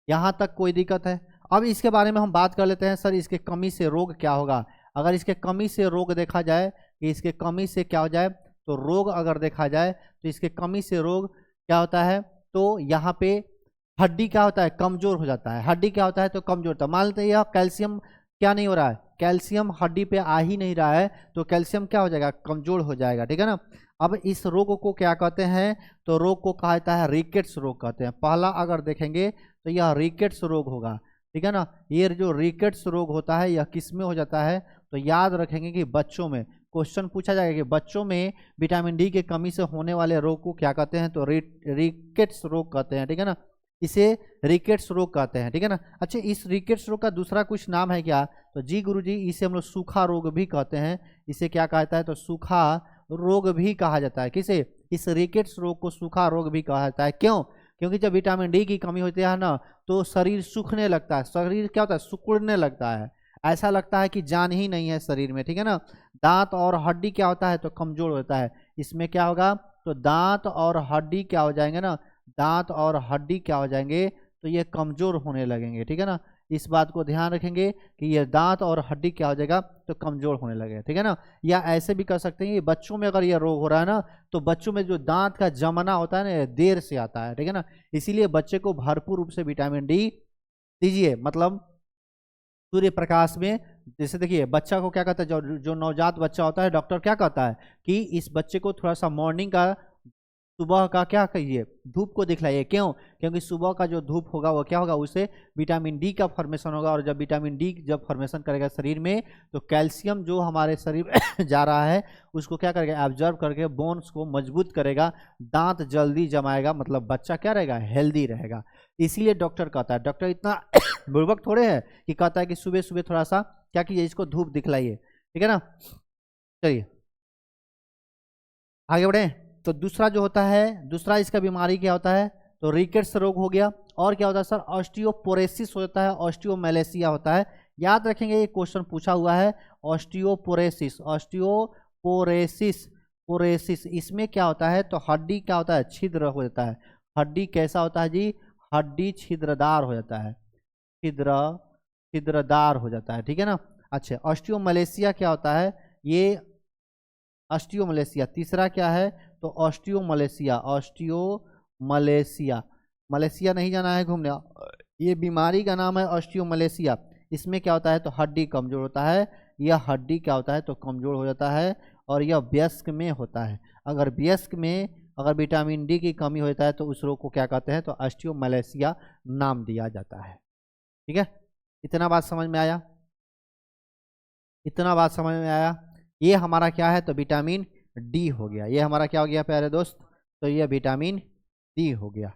यहाँ तक कोई दिक्कत है। अब इसके बारे में हम बात कर लेते हैं, सर इसके कमी से रोग क्या होगा। अगर इसके कमी से रोग देखा जाए कि इसके कमी से क्या हो जाए, तो रोग अगर देखा जाए तो इसके कमी से रोग क्या होता है, तो यहाँ पे हड्डी क्या होता है, कमजोर हो जाता है। हड्डी क्या होता है, तो कमजोर होता है। मान लेते हैं यह कैल्शियम क्या नहीं हो रहा है, कैल्शियम हड्डी पे आ ही नहीं रहा है, तो कैल्शियम क्या हो जाएगा, कमजोर हो जाएगा, ठीक है ना। अब इस रोग को क्या कहते हैं, तो रोग को कहा जाता है रिकेट्स रोग कहते हैं। पहला अगर देखेंगे तो यह रिकेट्स रोग होगा, ठीक है ना। ये जो रिकेट्स रोग होता है यह किस में हो जाता है, तो याद रखेंगे कि बच्चों में क्वेश्चन पूछा जाएगा कि बच्चों में विटामिन डी की कमी से होने वाले रोग को क्या कहते हैं, तो रिकेट्स रोग कहते हैं, ठीक है ना। इसे रिकेट्स रोग कहते हैं, ठीक है ना। अच्छा, इस रिकेट्स रोग का दूसरा कुछ नाम है क्या, तो जी गुरुजी, इसे हम लोग सूखा रोग भी कहते हैं। इसे क्या कहता है, तो सूखा रोग भी कहा जाता है। किसे, इस रिकेट्स रोग को सूखा रोग भी कहा जाता है। क्यों, क्योंकि जब विटामिन डी की कमी होती है ना, तो शरीर सूखने लगता है, शरीर क्या होता है, सिकुड़ने लगता है, ऐसा लगता है कि जान ही नहीं है शरीर में, ठीक है ना। दांत और हड्डी क्या होता है, तो कमजोर होता है। इसमें क्या होगा, तो दांत और हड्डी क्या हो जाएंगे ना, दांत और हड्डी क्या हो जाएंगे, तो ये कमजोर होने लगेंगे, ठीक है ना। इस बात को ध्यान रखेंगे कि ये दांत और हड्डी क्या हो जाएगा, तो कमजोर होने लगेगा, ठीक है ना। या ऐसे भी कर सकते हैं कि बच्चों में अगर ये रोग हो रहा है ना, तो बच्चों में जो दांत का जमना होता है ना, देर से आता है, ठीक है ना। इसीलिए बच्चे को भरपूर रूप से विटामिन डी दीजिए, मतलब सूर्य प्रकाश में। जैसे देखिए, बच्चा को क्या कहता है, जो नवजात बच्चा होता है, डॉक्टर क्या कहता है कि इस बच्चे को थोड़ा सा मॉर्निंग का, सुबह का क्या कहिए, धूप को दिखलाइए। क्यों, क्योंकि सुबह का जो धूप होगा वो क्या होगा, उससे विटामिन डी का फॉर्मेशन होगा, और जब विटामिन डी जब फॉर्मेशन करेगा शरीर में, तो कैल्शियम जो हमारे शरीर में जा रहा है उसको क्या करेगा, एब्जॉर्ब करके बोन्स को मजबूत करेगा, दांत जल्दी जमाएगा, मतलब बच्चा क्या रहेगा, हेल्दी रहेगा। इसीलिए डॉक्टर कहता है, डॉक्टर इतना बुड़बक थोड़े है कि कहता है कि सुबह सुबह थोड़ा सा क्या कीजिए, इसको धूप दिखलाइए, ठीक है ना। चलिए आगे बढ़े। तो दूसरा जो होता है, दूसरा इसका बीमारी क्या होता है, तो रिकेट्स रोग हो गया। और क्या होता है सर, ऑस्टियोपोरोसिस हो जाता है, ऑस्टियोमैलेसिया होता है। याद रखेंगे, ये क्वेश्चन पूछा हुआ है, ऑस्टियोपोरोसिस, पोरेसिस। इसमें क्या होता है, तो हड्डी क्या होता है, छिद्र हो जाता है। हड्डी कैसा होता है जी, हड्डी छिद्रदार हो जाता है, छिद्रदार हो जाता है, ठीक है ना। अच्छा, ऑस्टियोमैलेसिया क्या होता है, ये ऑस्टियोमैलेसिया। तीसरा क्या है, तो ऑस्टियोमैलेसिया मलेशिया नहीं जाना है घूमने, ये बीमारी का नाम है ऑस्टियोमैलेसिया। इसमें क्या होता है, तो हड्डी कमजोर होता है, यह हड्डी क्या होता है, तो कमजोर हो जाता है, और यह वयस्क में होता है। अगर वयस्क में अगर विटामिन डी की कमी हो जाता है, तो उस रोग को क्या कहते हैं, तो ऑस्टियोमैलेसिया नाम दिया जाता है, ठीक है। इतना बात समझ में आया, इतना बात समझ में आया। ये हमारा क्या है, तो विटामिन डी हो गया। ये हमारा क्या हो गया प्यारे दोस्त, तो ये विटामिन डी हो गया।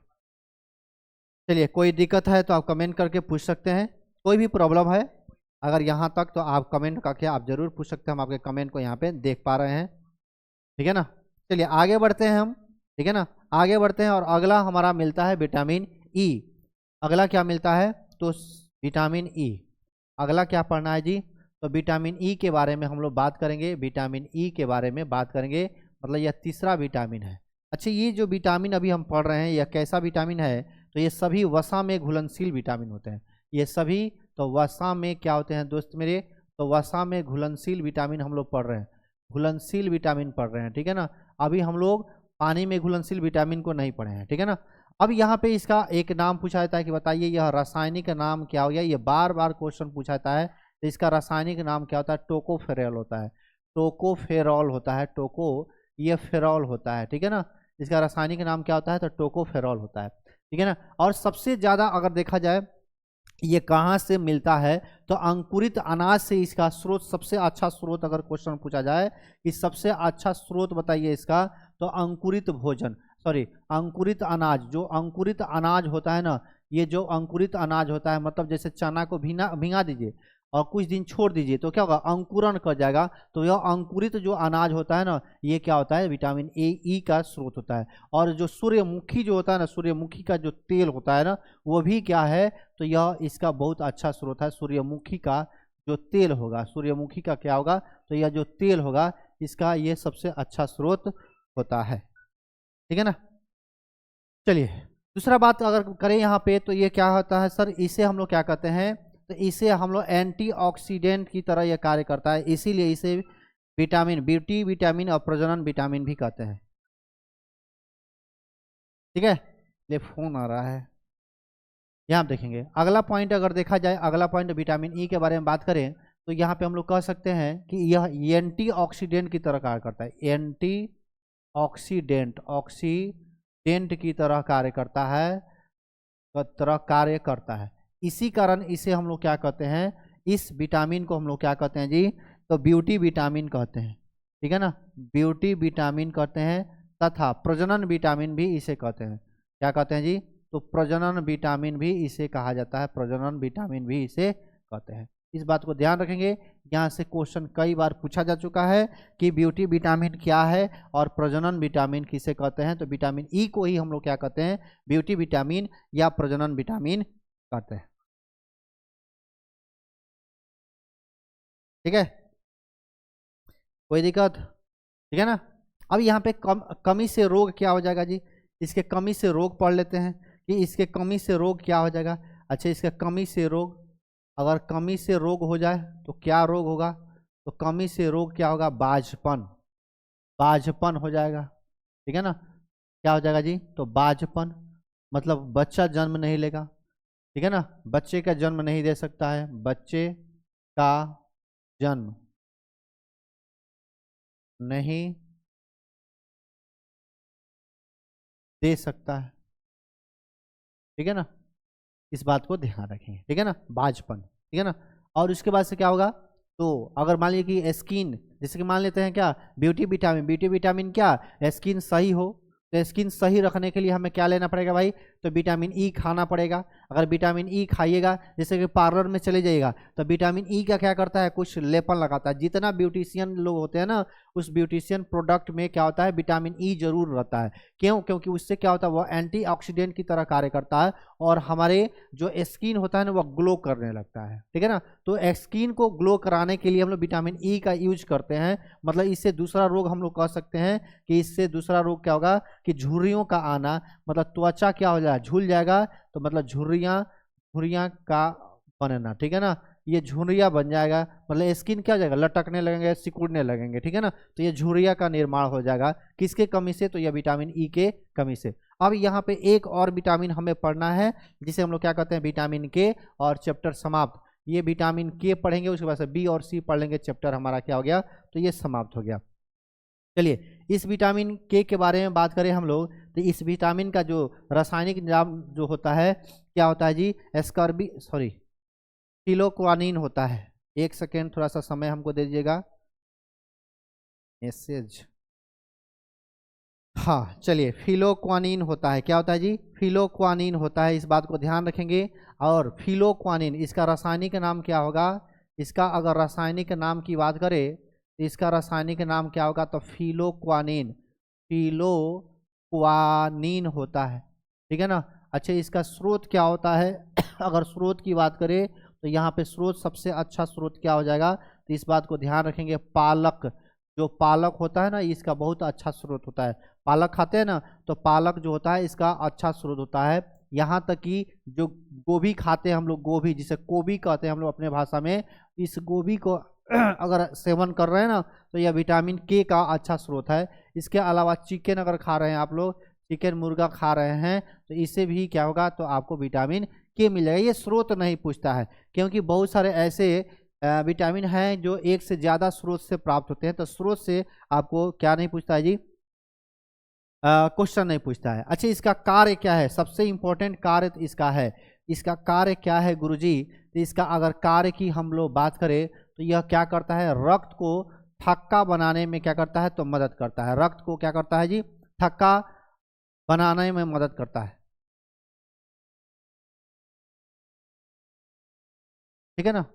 चलिए, कोई दिक्कत है तो आप कमेंट करके पूछ सकते हैं, कोई भी प्रॉब्लम है अगर यहाँ तक, तो आप कमेंट करके आप जरूर पूछ सकते हैं, हम आपके कमेंट को यहाँ पे देख पा रहे हैं, ठीक है ना। चलिए आगे बढ़ते हैं हम, ठीक है ना, आगे बढ़ते हैं। और अगला हमारा मिलता है विटामिन ई। अगला क्या मिलता है, तो विटामिन ई। अगला क्या पढ़ना है जी, तो विटामिन ई के बारे में हम लोग बात करेंगे, विटामिन ई के बारे में बात करेंगे, मतलब यह तीसरा विटामिन है। अच्छा, ये जो विटामिन अभी हम पढ़ रहे हैं, यह कैसा विटामिन है, तो ये सभी वसा में घुलनशील विटामिन होते हैं। ये सभी तो वसा में क्या होते हैं दोस्त मेरे, तो वसा में घुलनशील विटामिन हम लोग पढ़ रहे हैं, घुलनशील विटामिन पढ़ रहे हैं, ठीक है ना। अभी हम लोग पानी में घुलनशील विटामिन को नहीं पढ़े हैं, ठीक है ना। अब यहाँ पे इसका एक नाम पूछा जाता है कि बताइए यह रासायनिक नाम क्या हो गया, ये बार बार क्वेश्चन पूछा जाता है। तो इसका रासायनिक नाम क्या होता है, टोकोफेरॉल होता है, टोकोफेरॉल होता है, ये फेरॉल होता है, ठीक है ना। इसका रासायनिक नाम क्या होता है, तो टोकोफेरॉल होता है, ठीक है ना। और सबसे ज़्यादा अगर देखा जाए ये कहाँ से मिलता है? तो अंकुरित अनाज से इसका स्रोत, सबसे अच्छा स्रोत अगर क्वेश्चन पूछा जाए कि सबसे अच्छा स्रोत बताइए इसका, तो अंकुरित भोजन, सॉरी अंकुरित अनाज। जो अंकुरित अनाज होता है ना, ये जो अंकुरित अनाज होता है, मतलब जैसे चना को भिंगा दीजिए और कुछ दिन छोड़ दीजिए तो क्या होगा? अंकुरण कर जाएगा। तो यह अंकुरित जो अनाज होता है ना, ये क्या होता है? विटामिन ए ई का स्रोत होता है। और जो सूर्यमुखी जो होता है ना, सूर्यमुखी का जो तेल होता है ना, वो भी क्या है? तो यह इसका बहुत अच्छा स्रोत है। सूर्यमुखी का जो तेल होगा, सूर्यमुखी का क्या होगा? तो यह जो तेल होगा, इसका ये सबसे अच्छा स्रोत होता है। ठीक है ना। चलिए दूसरा बात अगर करें यहाँ पे, तो ये क्या होता है सर? इसे हम लोग क्या कहते हैं? तो इसे हम लोग एंटीऑक्सीडेंट की तरह यह कार्य करता है, इसीलिए इसे विटामिन ब्यूटी विटामिन और प्रजनन विटामिन भी कहते हैं। ठीक है, ये फोन आ रहा है। यहाँ देखेंगे अगला पॉइंट, अगर देखा जाए अगला पॉइंट विटामिन ई के बारे में बात करें, तो यहाँ पे हम लोग कह सकते हैं कि यह एंटीऑक्सीडेंट की तरह कार्य करता है। एंटीऑक्सीडेंट, ऑक्सीडेंट की तरह कार्य करता है, इसी कारण इसे हम लोग क्या कहते हैं? इस विटामिन को हम लोग क्या कहते हैं जी? तो ब्यूटी विटामिन कहते हैं। ठीक है ना, ब्यूटी विटामिन कहते हैं। तथा प्रजनन विटामिन भी इसे कहते हैं। क्या कहते हैं जी? तो प्रजनन विटामिन भी इसे कहा जाता है, प्रजनन विटामिन भी इसे कहते हैं। इस बात को ध्यान रखेंगे, यहाँ से क्वेश्चन कई बार पूछा जा चुका है कि ब्यूटी विटामिन क्या है और प्रजनन विटामिन किसे कहते हैं। तो विटामिन ई को ही हम लोग क्या कहते हैं? ब्यूटी विटामिन या प्रजनन विटामिन कहते हैं। ठीक है, कोई दिक्कत? ठीक है ना। अब यहाँ पे कमी से रोग क्या हो जाएगा जी? इसके कमी से रोग पढ़ लेते हैं कि इसके कमी से रोग क्या हो जाएगा। अच्छा, इसके कमी से रोग, अगर कमी से रोग हो जाए तो क्या रोग होगा? तो कमी से रोग क्या होगा? बाझपन, बाझपन हो जाएगा। ठीक है ना, क्या हो जाएगा जी? तो बाझपन, मतलब बच्चा जन्म नहीं लेगा। ठीक है ना, बच्चे का जन्म नहीं दे सकता है, बच्चे का जन्म नहीं दे सकता है। ठीक है ना, इस बात को ध्यान रखेंगे। ठीक है ना, बाझपन। ठीक है ना, और उसके बाद से क्या होगा? तो अगर मान लीजिए कि स्किन, जैसे कि मान लेते हैं क्या, ब्यूटी विटामिन, ब्यूटी विटामिन क्या, स्किन सही हो, तो स्किन सही रखने के लिए हमें क्या लेना पड़ेगा भाई? तो विटामिन ई खाना पड़ेगा। अगर विटामिन ई खाइएगा, जैसे कि पार्लर में चले जाइएगा, तो विटामिन ई का क्या करता है? कुछ लेपन लगाता है। जितना ब्यूटिशियन लोग होते हैं ना, उस ब्यूटिशियन प्रोडक्ट में क्या होता है? विटामिन ई जरूर रहता है। क्यों? क्योंकि उससे क्या होता है? वो एंटीऑक्सीडेंट की तरह कार्य करता है और हमारे जो स्किन होता है ना, वो ग्लो करने लगता है। ठीक है ना, तो स्किन को ग्लो कराने के लिए हम लोग विटामिन ई का यूज करते हैं। मतलब इससे दूसरा रोग हम लोग कह सकते हैं कि इससे दूसरा रोग क्या होगा? कि झुर्रियों का आना, मतलब त्वचा क्या हो जाएगा? झूल जाएगा। तो मतलब झुर्रियाँ, झुर्रियाँ का बनना। ठीक है ना, ये झुर्रिया बन जाएगा, मतलब स्किन क्या हो जाएगा? लटकने लगेंगे, सिकुड़ने लगेंगे। ठीक है ना, तो ये झुर्रिया का निर्माण हो जाएगा। किसके कमी से? तो यह विटामिन ई के कमी से। अब यहाँ पे एक और विटामिन हमें पढ़ना है, जिसे हम लोग क्या कहते हैं? विटामिन के, और चैप्टर समाप्त। ये विटामिन के पढ़ेंगे, उसके बाद से बी और सी पढ़ लेंगे, चैप्टर हमारा क्या हो गया? तो ये समाप्त हो गया। चलिए इस विटामिन के बारे में बात करें हम लोग, तो इस विटामिन का जो रासायनिक नाम जो होता है, क्या होता है जी? एस्कॉर्बी, सॉरी फिलोक्वानिन होता है। एक सेकेंड, थोड़ा सा समय हमको दे दीजिएगा। मैसेज, हाँ चलिए, फिलोक्वानिन होता है। क्या होता है जी? फिलोक्वानिन होता है, इस बात को ध्यान रखेंगे। और फिलोक्वानिन, इसका रासायनिक नाम क्या होगा? इसका अगर रासायनिक नाम की बात करें, तो इसका रासायनिक नाम क्या होगा? तो फिलोक्वानिन, फिलोक्वानिन होता है। ठीक है ना। अच्छा, इसका स्रोत क्या होता है? अगर स्रोत की बात करें, तो यहाँ पे स्रोत, सबसे अच्छा स्रोत क्या हो जाएगा? तो इस बात को ध्यान रखेंगे, पालक। जो पालक होता है ना, इसका बहुत अच्छा स्रोत होता है। पालक खाते हैं ना, तो पालक जो होता है इसका अच्छा स्रोत होता है। यहाँ तक कि जो गोभी खाते हैं हम लोग, गोभी जिसे गोभी कहते हैं हम लोग अपने भाषा में, इस गोभी को अगर सेवन कर रहे हैं ना, तो यह विटामिन के का अच्छा स्रोत है। इसके अलावा चिकन अगर खा रहे हैं आप लोग, चिकन मुर्गा खा रहे हैं, तो इससे भी क्या होगा? तो आपको विटामिन के मिल जाएगा। ये स्रोत नहीं पूछता है, क्योंकि बहुत सारे ऐसे विटामिन हैं जो एक से ज़्यादा स्रोत से प्राप्त होते हैं, तो स्रोत से आपको क्या नहीं पूछता है जी? क्वेश्चन नहीं पूछता है। अच्छा, इसका कार्य क्या है? सबसे इंपॉर्टेंट कार्य इसका है, इसका कार्य क्या है गुरुजी? तो इसका अगर कार्य की हम लोग बात करें तो यह क्या करता है, रक्त को थक्का बनाने में क्या करता है, तो मदद करता है। रक्त को क्या करता है जी, थक्का बनाने में मदद करता है। ठीक है ना।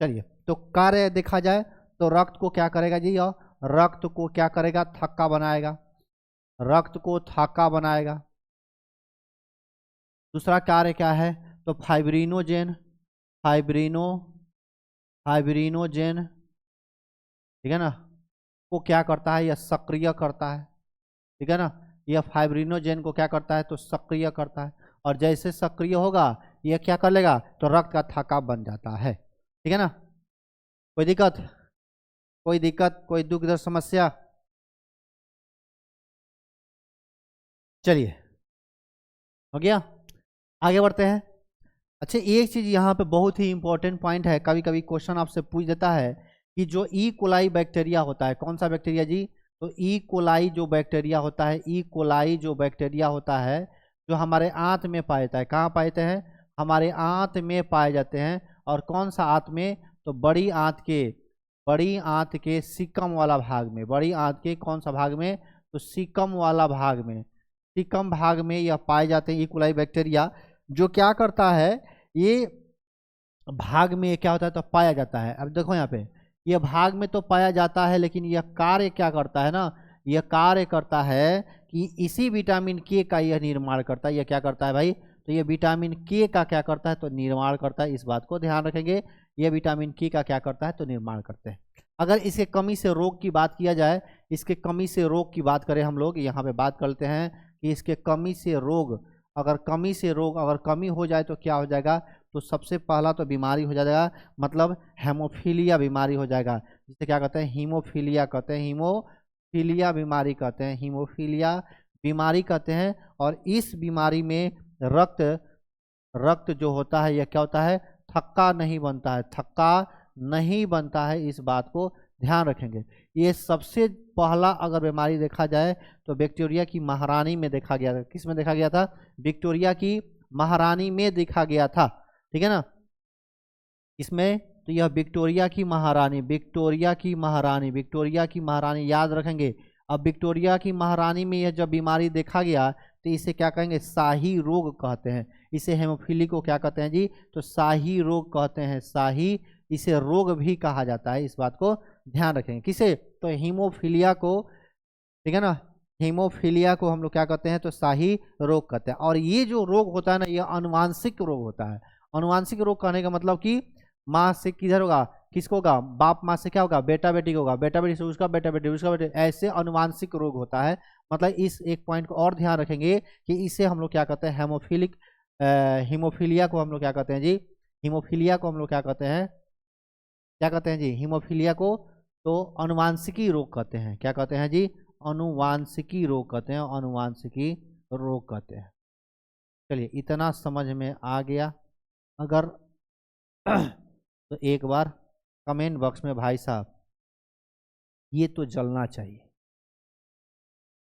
चलिए, तो कार्य देखा जाए तो रक्त को क्या करेगा जी, यह रक्त को क्या करेगा, थक्का बनाएगा, रक्त को थक्का बनाएगा। दूसरा कार्य क्या है, तो फाइब्रिनोजेन, फाइब्रिनोजेन, ठीक है ना, को क्या करता है, यह सक्रिय करता है। ठीक है ना, यह फाइब्रिनोजेन को क्या करता है, तो सक्रिय करता है। और जैसे सक्रिय होगा यह क्या कर लेगा, तो रक्त का थक्का बन जाता है। ठीक है ना, कोई दिक्कत, कोई दिक्कत, कोई दुख दर्द समस्या? चलिए, हो गया, आगे बढ़ते हैं। अच्छा, एक चीज यहाँ पे बहुत ही इंपॉर्टेंट पॉइंट है, कभी कभी क्वेश्चन आपसे पूछ देता है कि जो ई कोलाई बैक्टीरिया होता है, कौन सा बैक्टीरिया जी, तो ई कोलाई जो बैक्टीरिया होता है, ई कोलाई जो बैक्टीरिया होता है, जो हमारे आंत में पाया जाता है, कहाँ पाए जाते हैं, हमारे आंत में पाए जाते हैं। और कौन सा आंत में, तो बड़ी आंत के सिकम वाला भाग में, बड़ी आंत के कौन सा भाग में, तो सिकम वाला भाग में, सिकम भाग में यह पाए जाते हैं ई कोलाई बैक्टीरिया। जो क्या करता है, ये भाग में क्या होता है, तो पाया जाता है। अब देखो यहाँ पे, यह भाग में तो पाया जाता है, लेकिन यह कार्य क्या करता है ना, यह कार्य करता है कि इसी विटामिन के का यह निर्माण करता है। यह क्या करता है भाई, तो यह विटामिन के का क्या करता है, तो निर्माण करता है। इस बात को ध्यान रखेंगे, यह विटामिन के का क्या करता है, तो निर्माण करते हैं। अगर इसके कमी से रोग की बात किया जाए, इसके कमी से रोग की बात करें हम लोग, यहाँ पे बात करते हैं कि इसके कमी से रोग, अगर कमी हो जाए तो क्या हो जाएगा, तो सबसे पहला तो बीमारी हो जाएगा, मतलब हेमोफीलिया बीमारी हो जाएगा, जिसे क्या कहते हैं, हीमोफीलिया कहते हैं, हीमोफीलिया बीमारी कहते हैं, हीमोफीलिया बीमारी कहते हैं। और इस बीमारी में रक्त जो होता है, यह क्या होता है, थक्का नहीं बनता है, थक्का नहीं बनता है। इस बात को ध्यान रखेंगे। ये सबसे पहला अगर बीमारी देखा जाए तो विक्टोरिया की महारानी में देखा गया था। किस में देखा गया था, विक्टोरिया की महारानी में देखा गया था। ठीक है ना, इसमें तो यह विक्टोरिया की महारानी याद रखेंगे। अब विक्टोरिया की महारानी में यह जब बीमारी देखा गया तो इसे क्या कहेंगे, शाही रोग कहते हैं। इसे हेमोफीली को क्या कहते हैं जी, तो शाही रोग कहते हैं, शाही, इसे रोग भी कहा जाता है। इस बात को ध्यान रखेंगे। किसे, तो हीमोफीलिया को, ठीक है ना, हीमोफीलिया को हम लोग क्या कहते हैं, तो शाही रोग कहते हैं। और ये जो रोग होता है ना, ये अनुवांशिक रोग होता है। अनुवांशिक रोग कहने का मतलब कि माँ से किधर होगा, किसको होगा, बाप माँ से क्या होगा, बेटा बेटी को होगा, बेटा बेटी से उसका बेटा बेटी, उसका बेटे, ऐसे अनुवांशिक रोग होता है। मतलब इस एक पॉइंट को और ध्यान रखेंगे कि इसे हम लोग क्या कहते हैं, हीमोफीलिया को हम लोग क्या कहते हैं जी, हीमोफीलिया को हम लोग क्या कहते हैं, जी, हीमोफीलिया को तो अनुवांशिकी रोग कहते हैं। क्या कहते हैं जी, अनुवांशिकी रोग कहते हैं, अनुवांशिकी रोग कहते हैं। चलिए, इतना समझ में आ गया। अगर तो एक बार कमेंट बॉक्स में भाई साहब ये तो जलना चाहिए।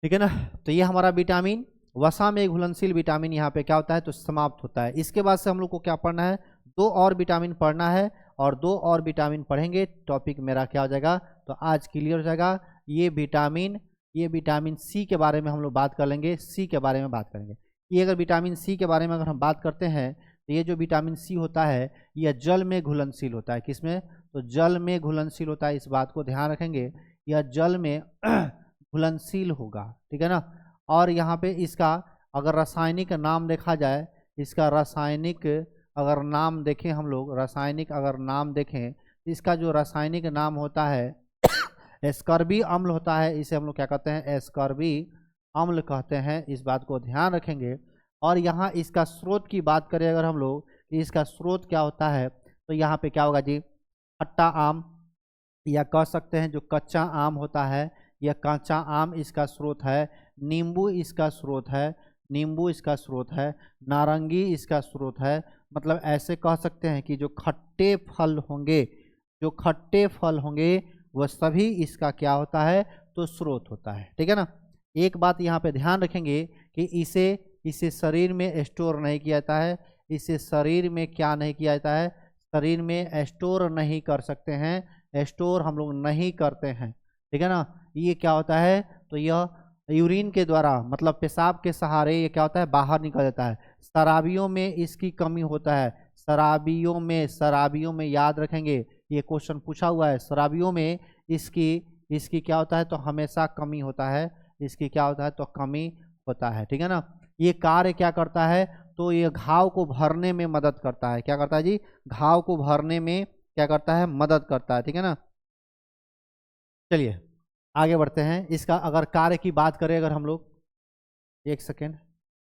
ठीक है ना, तो ये हमारा विटामिन वसा में घुलनशील विटामिन यहाँ पे क्या होता है, तो समाप्त होता है। इसके बाद से हम लोग को क्या पढ़ना है, 2 और विटामिन पढ़ना है, और 2 और विटामिन पढ़ेंगे, टॉपिक मेरा क्या हो जाएगा, तो आज क्लियर हो जाएगा। ये विटामिन सी के बारे में हम लोग बात कर लेंगे, सी के बारे में बात करेंगे। ये अगर विटामिन सी के बारे में अगर हम बात करते हैं तो ये जो विटामिन सी होता है यह जल में घुलनशील होता है। किसमें, तो जल में घुलनशील होता है। इस बात को ध्यान रखेंगे, यह जल में घुलनशील होगा। ठीक है ना। और यहाँ पे इसका अगर रासायनिक नाम देखा जाए, इसका रासायनिक अगर नाम देखें हम लोग, रासायनिक अगर नाम देखें, इसका जो रासायनिक नाम होता है एस्कॉर्बी अम्ल होता है। इसे हम लोग क्या कहते हैं, एस्कॉर्बी अम्ल कहते हैं। इस बात को ध्यान रखेंगे। और यहाँ इसका स्रोत की बात करें अगर हम लोग, कि इसका स्रोत क्या होता है, तो यहाँ पे क्या होगा जी, खट्टा आम, या कह सकते हैं जो कच्चा आम होता है, यह कच्चा आम इसका स्रोत है। नींबू इसका स्रोत है, नारंगी इसका स्रोत है। मतलब ऐसे कह सकते हैं कि जो खट्टे फल होंगे वह सभी इसका क्या होता है, तो स्रोत होता है। ठीक है ना। एक बात यहाँ पे ध्यान रखेंगे कि इसे शरीर में स्टोर नहीं किया जाता है, इसे शरीर में क्या नहीं किया जाता है, शरीर में स्टोर नहीं कर सकते हैं, स्टोर हम लोग नहीं करते हैं, ठीक है ना। ये क्या होता है, तो यह यूरिन के द्वारा मतलब पेशाब के सहारे ये क्या होता है, बाहर निकल जाता है। शराबियों में इसकी कमी होता है, शराबियों में याद रखेंगे, ये क्वेश्चन पूछा हुआ है, शराबियों में इसकी इसकी क्या होता है, तो हमेशा कमी होता है, इसकी क्या होता है, तो कमी होता है, ठीक है ना। ये कार्य क्या करता है, तो ये घाव को भरने में मदद करता है, क्या करता है जी, घाव को भरने में क्या करता है, मदद करता है, ठीक है ना। चलिए आगे बढ़ते हैं। इसका अगर कार्य की बात करें, अगर हम लोग एक सेकेंड,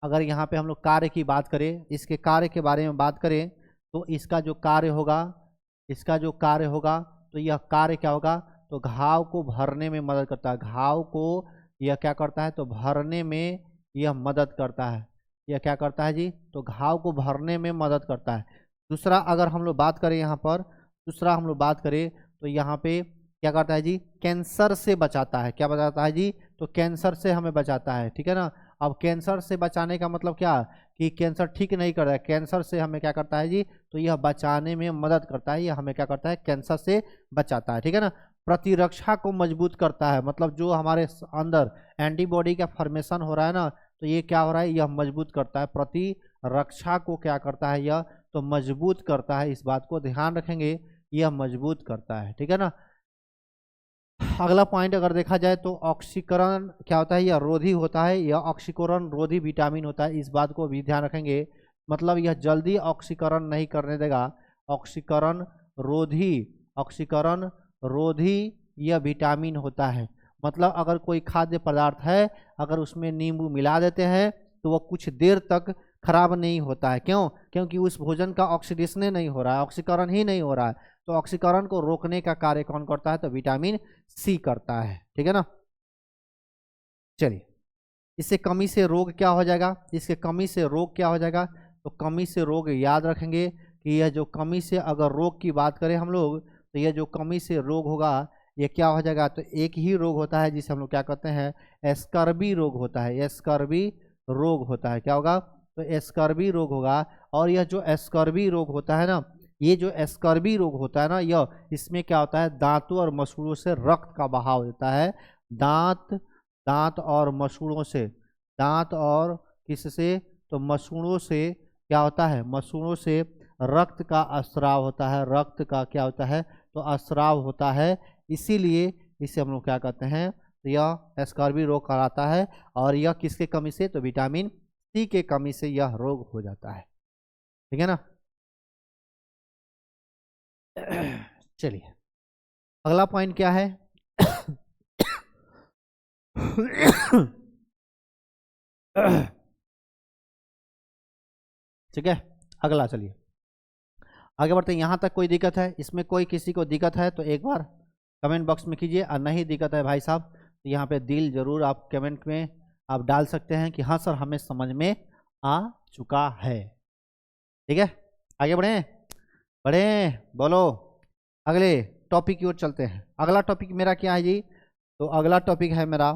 अगर यहाँ पे हम लोग कार्य की बात करें, इसके कार्य के बारे में बात करें, तो इसका जो कार्य होगा, तो यह कार्य क्या होगा, तो घाव को भरने में मदद करता है, घाव को यह क्या करता है, तो भरने में यह मदद करता है, यह क्या करता है जी, तो घाव को भरने में मदद करता है। दूसरा अगर हम लोग बात करें यहाँ पर, तो यहाँ पे क्या करता है जी, कैंसर से बचाता है, क्या बचाता है जी, तो कैंसर से हमें बचाता है, ठीक है ना। अब कैंसर से बचाने का मतलब क्या, कि कैंसर ठीक नहीं कर रहा है, कैंसर से हमें क्या करता है जी, तो यह बचाने में मदद करता है, यह हमें क्या करता है, कैंसर से बचाता है, ठीक है ना। प्रतिरक्षा को मजबूत करता है, मतलब जो हमारे अंदर एंटीबॉडी का फॉर्मेशन हो रहा है ना, तो ये क्या हो रहा है, यह मजबूत करता है, प्रतिरक्षा को क्या करता है, यह तो मजबूत करता है, इस बात को ध्यान रखेंगे, यह मजबूत करता है, ठीक है ना। अगला पॉइंट अगर देखा जाए तो ऑक्सीकरण क्या होता है, यह रोधी होता है, यह ऑक्सीकरण रोधी विटामिन होता है, इस बात को भी ध्यान रखेंगे, मतलब यह जल्दी ऑक्सीकरण नहीं करने देगा, ऑक्सीकरण रोधी यह विटामिन होता है। मतलब अगर कोई खाद्य पदार्थ है, अगर उसमें नींबू मिला देते हैं तो वह कुछ देर तक खराब नहीं होता है, क्यों, क्योंकि उस भोजन का ऑक्सीडेशन नहीं हो रहा है, ऑक्सीकरण ही नहीं हो रहा है, तो ऑक्सीकरण को रोकने का कार्य कौन करता है, तो विटामिन सी करता है, ठीक है ना। चलिए इससे कमी से रोग क्या हो जाएगा, तो कमी से रोग याद रखेंगे कि यह जो कमी से अगर रोग की बात करें हम लोग, तो यह जो कमी से रोग होगा ये क्या हो जाएगा, तो एक ही रोग होता है जिसे हम लोग क्या कहते हैं, स्कर्वी रोग होता है, क्या होगा, तो स्कर्वी रोग होगा। और यह जो स्कर्वी रोग होता है ना, यह इसमें क्या होता है, दांतों और मसूड़ों से रक्त का बहाव देता है, दांत और मसूड़ों से, किससे, तो मसूड़ों से क्या होता है, मसूड़ों से रक्त का स्राव होता है, रक्त का क्या होता है, तो स्राव होता है, इसीलिए इसे हम लोग क्या कहते हैं, तो यह स्कर्वी रोग कराता है। और यह किसके कमी से, तो विटामिन सी के कमी से यह रोग हो जाता है, ठीक है ना। चलिए अगला पॉइंट क्या है, ठीक है। अगला चलिए आगे बढ़ते हैं। यहाँ तक कोई दिक्कत है, इसमें कोई किसी को दिक्कत है तो एक बार कमेंट बॉक्स में कीजिए, और नहीं दिक्कत है भाई साहब तो यहाँ पे दिल जरूर आप कमेंट में आप डाल सकते हैं कि हाँ सर हमें समझ में आ चुका है, ठीक है। आगे बढ़े बोलो, अगले टॉपिक की ओर चलते हैं। अगला टॉपिक मेरा क्या है जी, तो अगला टॉपिक है मेरा,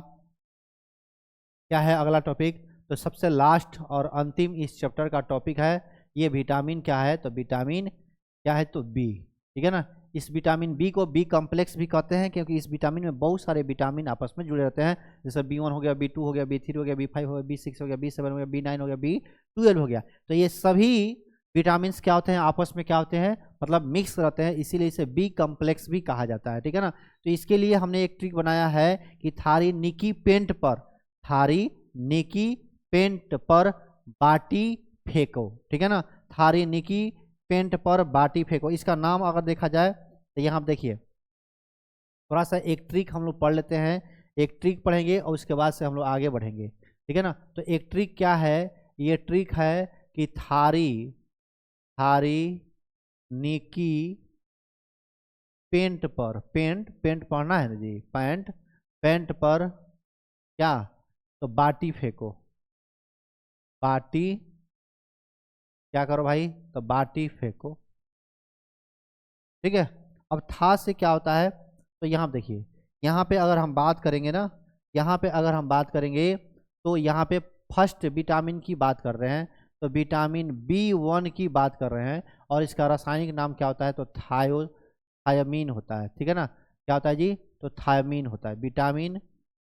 क्या है अगला टॉपिक, तो सबसे लास्ट और अंतिम इस चैप्टर का टॉपिक है, ये विटामिन क्या है, तो विटामिन क्या है, तो बी, ठीक है ना। इस विटामिन बी को बी कॉम्प्लेक्स भी कहते हैं, क्योंकि इस विटामिन में बहुत सारे विटामिन आपस में जुड़े रहते हैं, जैसे B1 हो गया, B2 हो गया, B3 हो गया, B5 हो गया, B6 हो गया, B7 हो गया, B9 हो गया, B12 हो गया। तो ये सभी विटामिन क्या होते हैं, आपस में क्या होते हैं, मतलब मिक्स रहते हैं, इसीलिए इसे बी कॉम्प्लेक्स भी कहा जाता है, ठीक है ना। तो इसके लिए हमने एक ट्रिक बनाया है कि थारी निकी पेंट पर बाटी फेंको, ठीक है ना, थारी निकी पेंट पर बाटी फेंको। इसका नाम अगर देखा जाए तो यहाँ आप देखिए, थोड़ा सा एक ट्रिक हम लोग पढ़ लेते हैं, एक ट्रिक पढ़ेंगे और उसके बाद से हम लोग आगे बढ़ेंगे, ठीक है ना। तो एक ट्रिक क्या है, ये ट्रिक है कि थारी निकी पेंट पर, पेंट पढ़ना है ना जी, पेंट पर क्या, तो बाटी फेंको, बाटी क्या करो भाई, तो बाटी फेंको, ठीक है। अब था से क्या होता है, तो यहाँ देखिए, यहाँ पे अगर हम बात करेंगे ना, यहाँ पे अगर हम बात करेंगे तो यहाँ पे फर्स्ट विटामिन की बात कर रहे हैं, तो विटामिन B1 की बात कर रहे हैं और इसका रासायनिक नाम क्या होता है, तो थायमीन होता है। ठीक है ना, क्या होता है जी, तो थायमीन होता है। विटामिन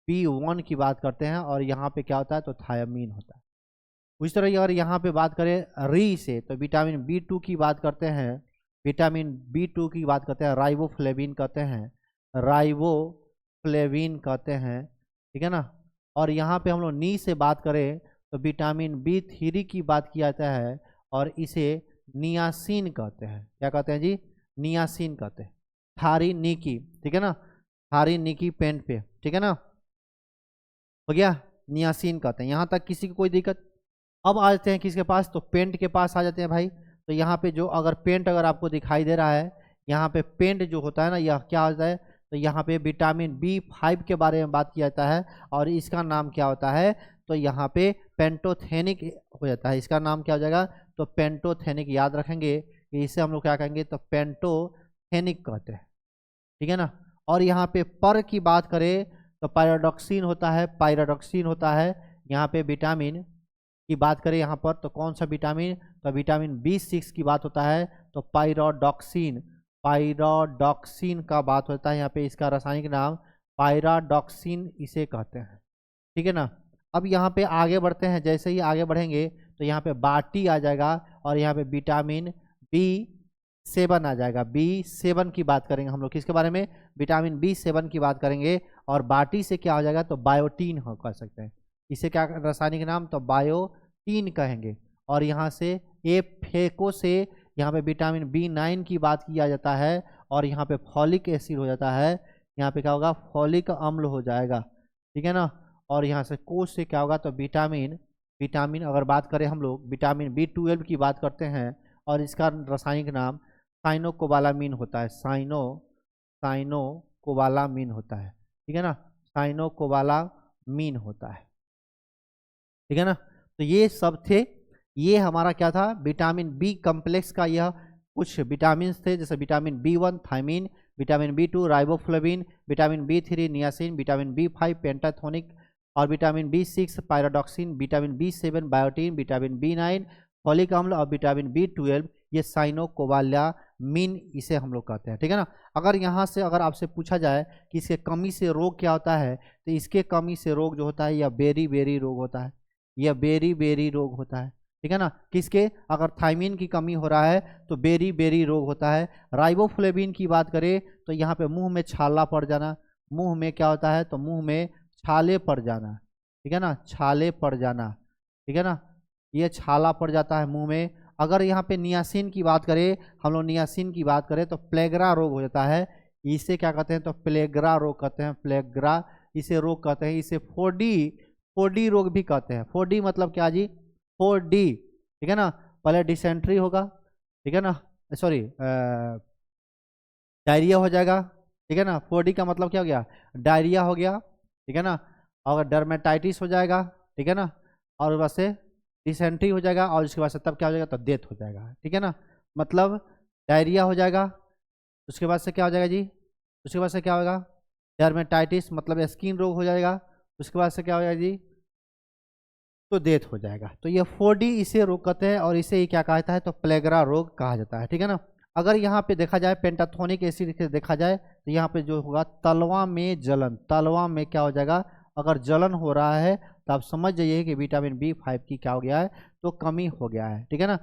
B1 की बात करते हैं और यहाँ पे क्या होता है, तो थायमीन होता है। उस तरह अगर यहाँ पे बात करें री से, तो विटामिन B2 की बात करते हैं, विटामिन B2 की बात करते हैं, राइबोफ्लेविन कहते हैं, राइबोफ्लेविन कहते हैं। ठीक है ना, और यहाँ पे हम लोग नी से बात करें तो विटामिन B3 की बात किया जाता है और इसे नियासिन कहते हैं। क्या कहते हैं जी, नियासिन कहते हैं। थारी निकी, ठीक है ना, थारी निकी पेंट पे, ठीक है ना, हो गया, नियासिन कहते हैं। यहाँ तक किसी को कोई दिक्कत? अब आ जाते हैं किसके पास, तो पेंट के पास आ जाते हैं भाई। तो यहाँ पे जो अगर पेंट अगर आपको दिखाई दे रहा है, यहाँ पे पेंट जो होता है ना, यह क्या होता है, तो यहाँ पे विटामिन B5 के बारे में बात किया जाता है और इसका नाम क्या होता है, तो यहाँ पे पेंटोथेनिक हो जाता है। इसका नाम क्या हो जाएगा, तो पेंटोथेनिक। याद रखेंगे कि इसे हम लोग क्या कहेंगे, तो पेंटोथेनिक कहते हैं। ठीक है ना, और यहाँ पे पर की बात करें तो पायरोडॉक्सिन होता है, पायरोडॉक्सिन होता है। यहाँ पे विटामिन की बात करें यहाँ पर तो कौन सा विटामिन, तो विटामिन B6 की बात होता है, तो पायरोडॉक्सिन, पायरोडॉक्सिन का बात होता है। यहाँ पे इसका रासायनिक नाम पायरोडॉक्सिन इसे कहते हैं। ठीक है ना, अब यहाँ पे आगे बढ़ते हैं। जैसे ही आगे बढ़ेंगे तो यहाँ पे बाटी आ जाएगा और यहाँ पे विटामिन B7 आ जाएगा। B7 की बात करेंगे हम लोग, किसके बारे में, विटामिन B7 की बात करेंगे। और बाटी से क्या हो जाएगा, तो बायोटीन हो कह सकते हैं। इसे क्या रासायनिक नाम, तो बायोटीन कहेंगे। और यहाँ से फेको से यहाँ पे विटामिन B9 की बात किया जाता है और यहाँ पे फॉलिक एसिड हो जाता है। यहाँ पे क्या होगा, फॉलिक अम्ल हो जाएगा। ठीक है ना, और यहाँ से कोष से क्या होगा, तो विटामिन अगर बात करें हम लोग विटामिन B12 की बात करते हैं और इसका रासायनिक नाम साइनोकोबालामीन होता है। साइनोकोबालामीन होता है। ठीक है ना, साइनोकोबालामीन होता है। ठीक है ना, तो ये सब थे, ये हमारा क्या था, विटामिन बी कम्प्लेक्स का यह कुछ विटामिन थे, जैसे vitamin B1 thiamine, vitamin B2 riboflavin, vitamin B3 niacin, vitamin B5 pantothenic और vitamin B6 pyridoxine, vitamin B7 biotin, vitamin B9 folic अम्ल और विटामिन B12 ये साइनोकोबालामीन इसे हम लोग कहते हैं। ठीक है ना, अगर यहाँ से अगर आपसे पूछा जाए कि इसके कमी से रोग क्या होता है, तो इसके कमी से रोग जो होता है यह बेरी रोग होता है, यह बेरी रोग होता है। ठीक है ना, किसके, अगर थायमीन की कमी हो रहा है तो बेरी रोग होता है। राइबोफ्लेविन की बात करें तो यहाँ पे मुंह में छाला पड़ जाना, मुंह में क्या होता है, तो मुंह में छाले पड़ जाना। ठीक है ना, छाले पड़ जाना। ठीक है ना, ये छाला पड़ जाता है मुंह में। अगर यहाँ पे नियासिन की बात करें, हम लोग नियासिन की बात करें तो प्लेग्रा रोग हो जाता है। इसे क्या कहते हैं, तो प्लेग्रा रोग कहते हैं, प्लेग्रा इसे रोग कहते हैं। इसे 4D रोग भी कहते हैं। 4D मतलब क्या जी, 4D। ठीक है ना, पहले डिसेंट्री होगा, ठीक है ना, सॉरी डायरिया हो जाएगा। ठीक है ना, 4D का मतलब क्या हो गया, डायरिया हो गया। ठीक है ना, और डर्मेटाइटिस हो जाएगा। ठीक है ना, और वैसे डिसेंट्री हो जाएगा और उसके बाद से तब क्या हो जाएगा, तो डेथ हो जाएगा। ठीक है ना, मतलब डायरिया हो जाएगा, उसके बाद से क्या हो जाएगा जी, उसके बाद से क्या होगा, डर्मेटाइटिस मतलब स्किन रोग हो जाएगा, उसके बाद से क्या हो जाएगा जी, तो डेथ हो जाएगा। तो ये 4D इसे रोग कहते हैं और इसे ही क्या कहता है, तो प्लेग्रा रोग कहा जाता है। ठीक है ना, अगर यहाँ पे देखा जाए पेंटाथोनिक एसिड से देखा जाए तो यहाँ पे जो होगा तलवा में जलन, तलवा में क्या हो जाएगा, अगर जलन हो रहा है तो आप समझ जाइए कि विटामिन B5 की क्या हो गया है, तो कमी हो गया है। ठीक है ना,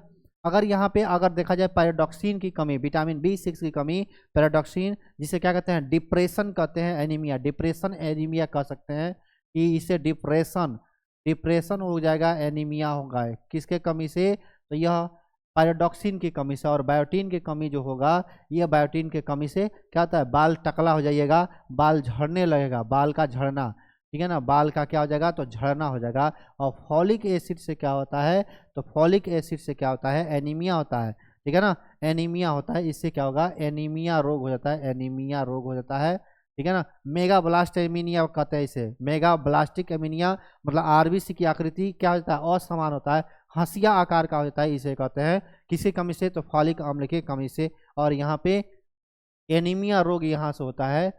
अगर यहाँ पे अगर देखा जाए पायरोडॉक्सिन की कमी, विटामिन B6 की कमी, पायरोडॉक्सिन जिसे क्या कहते हैं, डिप्रेशन कहते हैं, एनीमिया, डिप्रेशन एनीमिया कह सकते हैं कि इसे डिप्रेशन हो जाएगा, एनीमिया होगा किसके कमी से, तो यह पायरोडॉक्सिन की कमी से। और बायोटीन की कमी जो होगा, यह बायोटीन की कमी से क्या होता है, बाल टकला हो जाइएगा, बाल झड़ने लगेगा, बाल का झड़ना। ठीक है ना, बाल का क्या हो जाएगा, तो झड़ना हो जाएगा। और फॉलिक एसिड से क्या होता है, तो फॉलिक एसिड से क्या होता है, एनीमिया होता है। ठीक है ना, एनीमिया होता है, इससे क्या होगा, एनीमिया रोग हो जाता है, एनीमिया रोग हो जाता है। ठीक है ना, मेगा ब्लास्ट एमीनिया कहते हैं इसे, मेगा ब्लास्टिक एमीनिया मतलब आरबीसी की आकृति क्या होता है, असमान होता है, हंसिया आकार का हो जाता है, इसे कहते हैं किसी कमी से, तो फॉलिक अम्ल की कमी से। और यहाँ पे एनीमिया रोग यहाँ से होता है।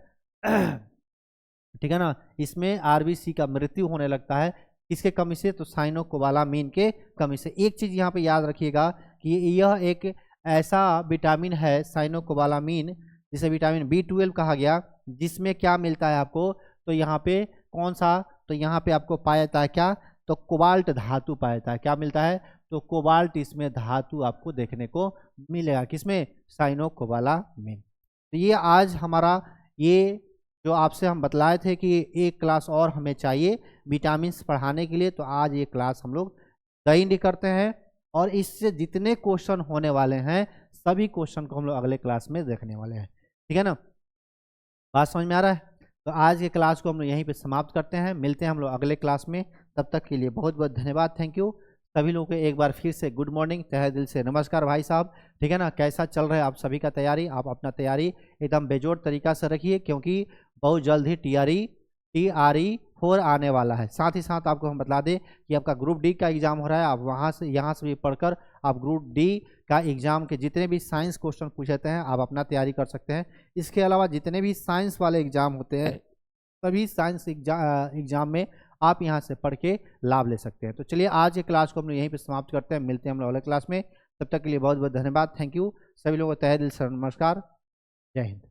ठीक है ना, इसमें आरबीसी का मृत्यु होने लगता है, किसके कमी से? तो साइनोकोबालामीन के कमी से। एक चीज़ यहाँ पे याद रखिएगा कि यह एक ऐसा विटामिन है साइनोकोबालामीन, जिसे विटामिन B12 कहा गया, जिसमें क्या मिलता है आपको? तो यहाँ पे कौन सा? तो यहाँ पे आपको पाया जाता है क्या? तो कोबाल्ट धातु पाया जाता है। क्या मिलता है? तो कोबाल्ट इसमें धातु आपको देखने को मिलेगा। किसमें? साइनोकोबालामीन। तो ये आज हमारा ये जो आपसे हम बतलाए थे कि एक क्लास और हमें चाहिए विटामिन्स पढ़ाने के लिए, तो आज ये क्लास हम लोग दैनिक करते हैं और इससे जितने क्वेश्चन होने वाले हैं सभी क्वेश्चन को हम लोग अगले क्लास में देखने वाले हैं। ठीक है ना? बात समझ में आ रहा है? तो आज के क्लास को हम लोग यहीं पे समाप्त करते हैं। मिलते हैं हम लोग अगले क्लास में। तब तक के लिए बहुत बहुत धन्यवाद। थैंक यू सभी लोगों को एक बार फिर से गुड मॉर्निंग, तहे दिल से नमस्कार भाई साहब। ठीक है ना? कैसा चल रहा है आप सभी का तैयारी? आप अपना तैयारी एकदम बेजोड़ तरीका से रखिए, क्योंकि बहुत जल्द ही TRE4 आने वाला है। साथ ही साथ आपको हम बता दें कि आपका ग्रुप डी का एग्जाम हो रहा है। आप वहाँ से यहाँ से भी पढ़कर आप ग्रुप डी का एग्जाम के जितने भी साइंस क्वेश्चन पूछे जाते हैं आप अपना तैयारी कर सकते हैं। इसके अलावा जितने भी साइंस वाले एग्जाम होते हैं सभी साइंस एग्जाम में आप यहाँ से पढ़ के लाभ ले सकते हैं। तो चलिए आज के क्लास को हम लोग यहीं पे समाप्त करते हैं। मिलते हैं हम लोग अगले क्लास में। तब तक के लिए बहुत बहुत धन्यवाद। थैंक यू सभी लोगों को तहे दिल से नमस्कार। जय हिंद।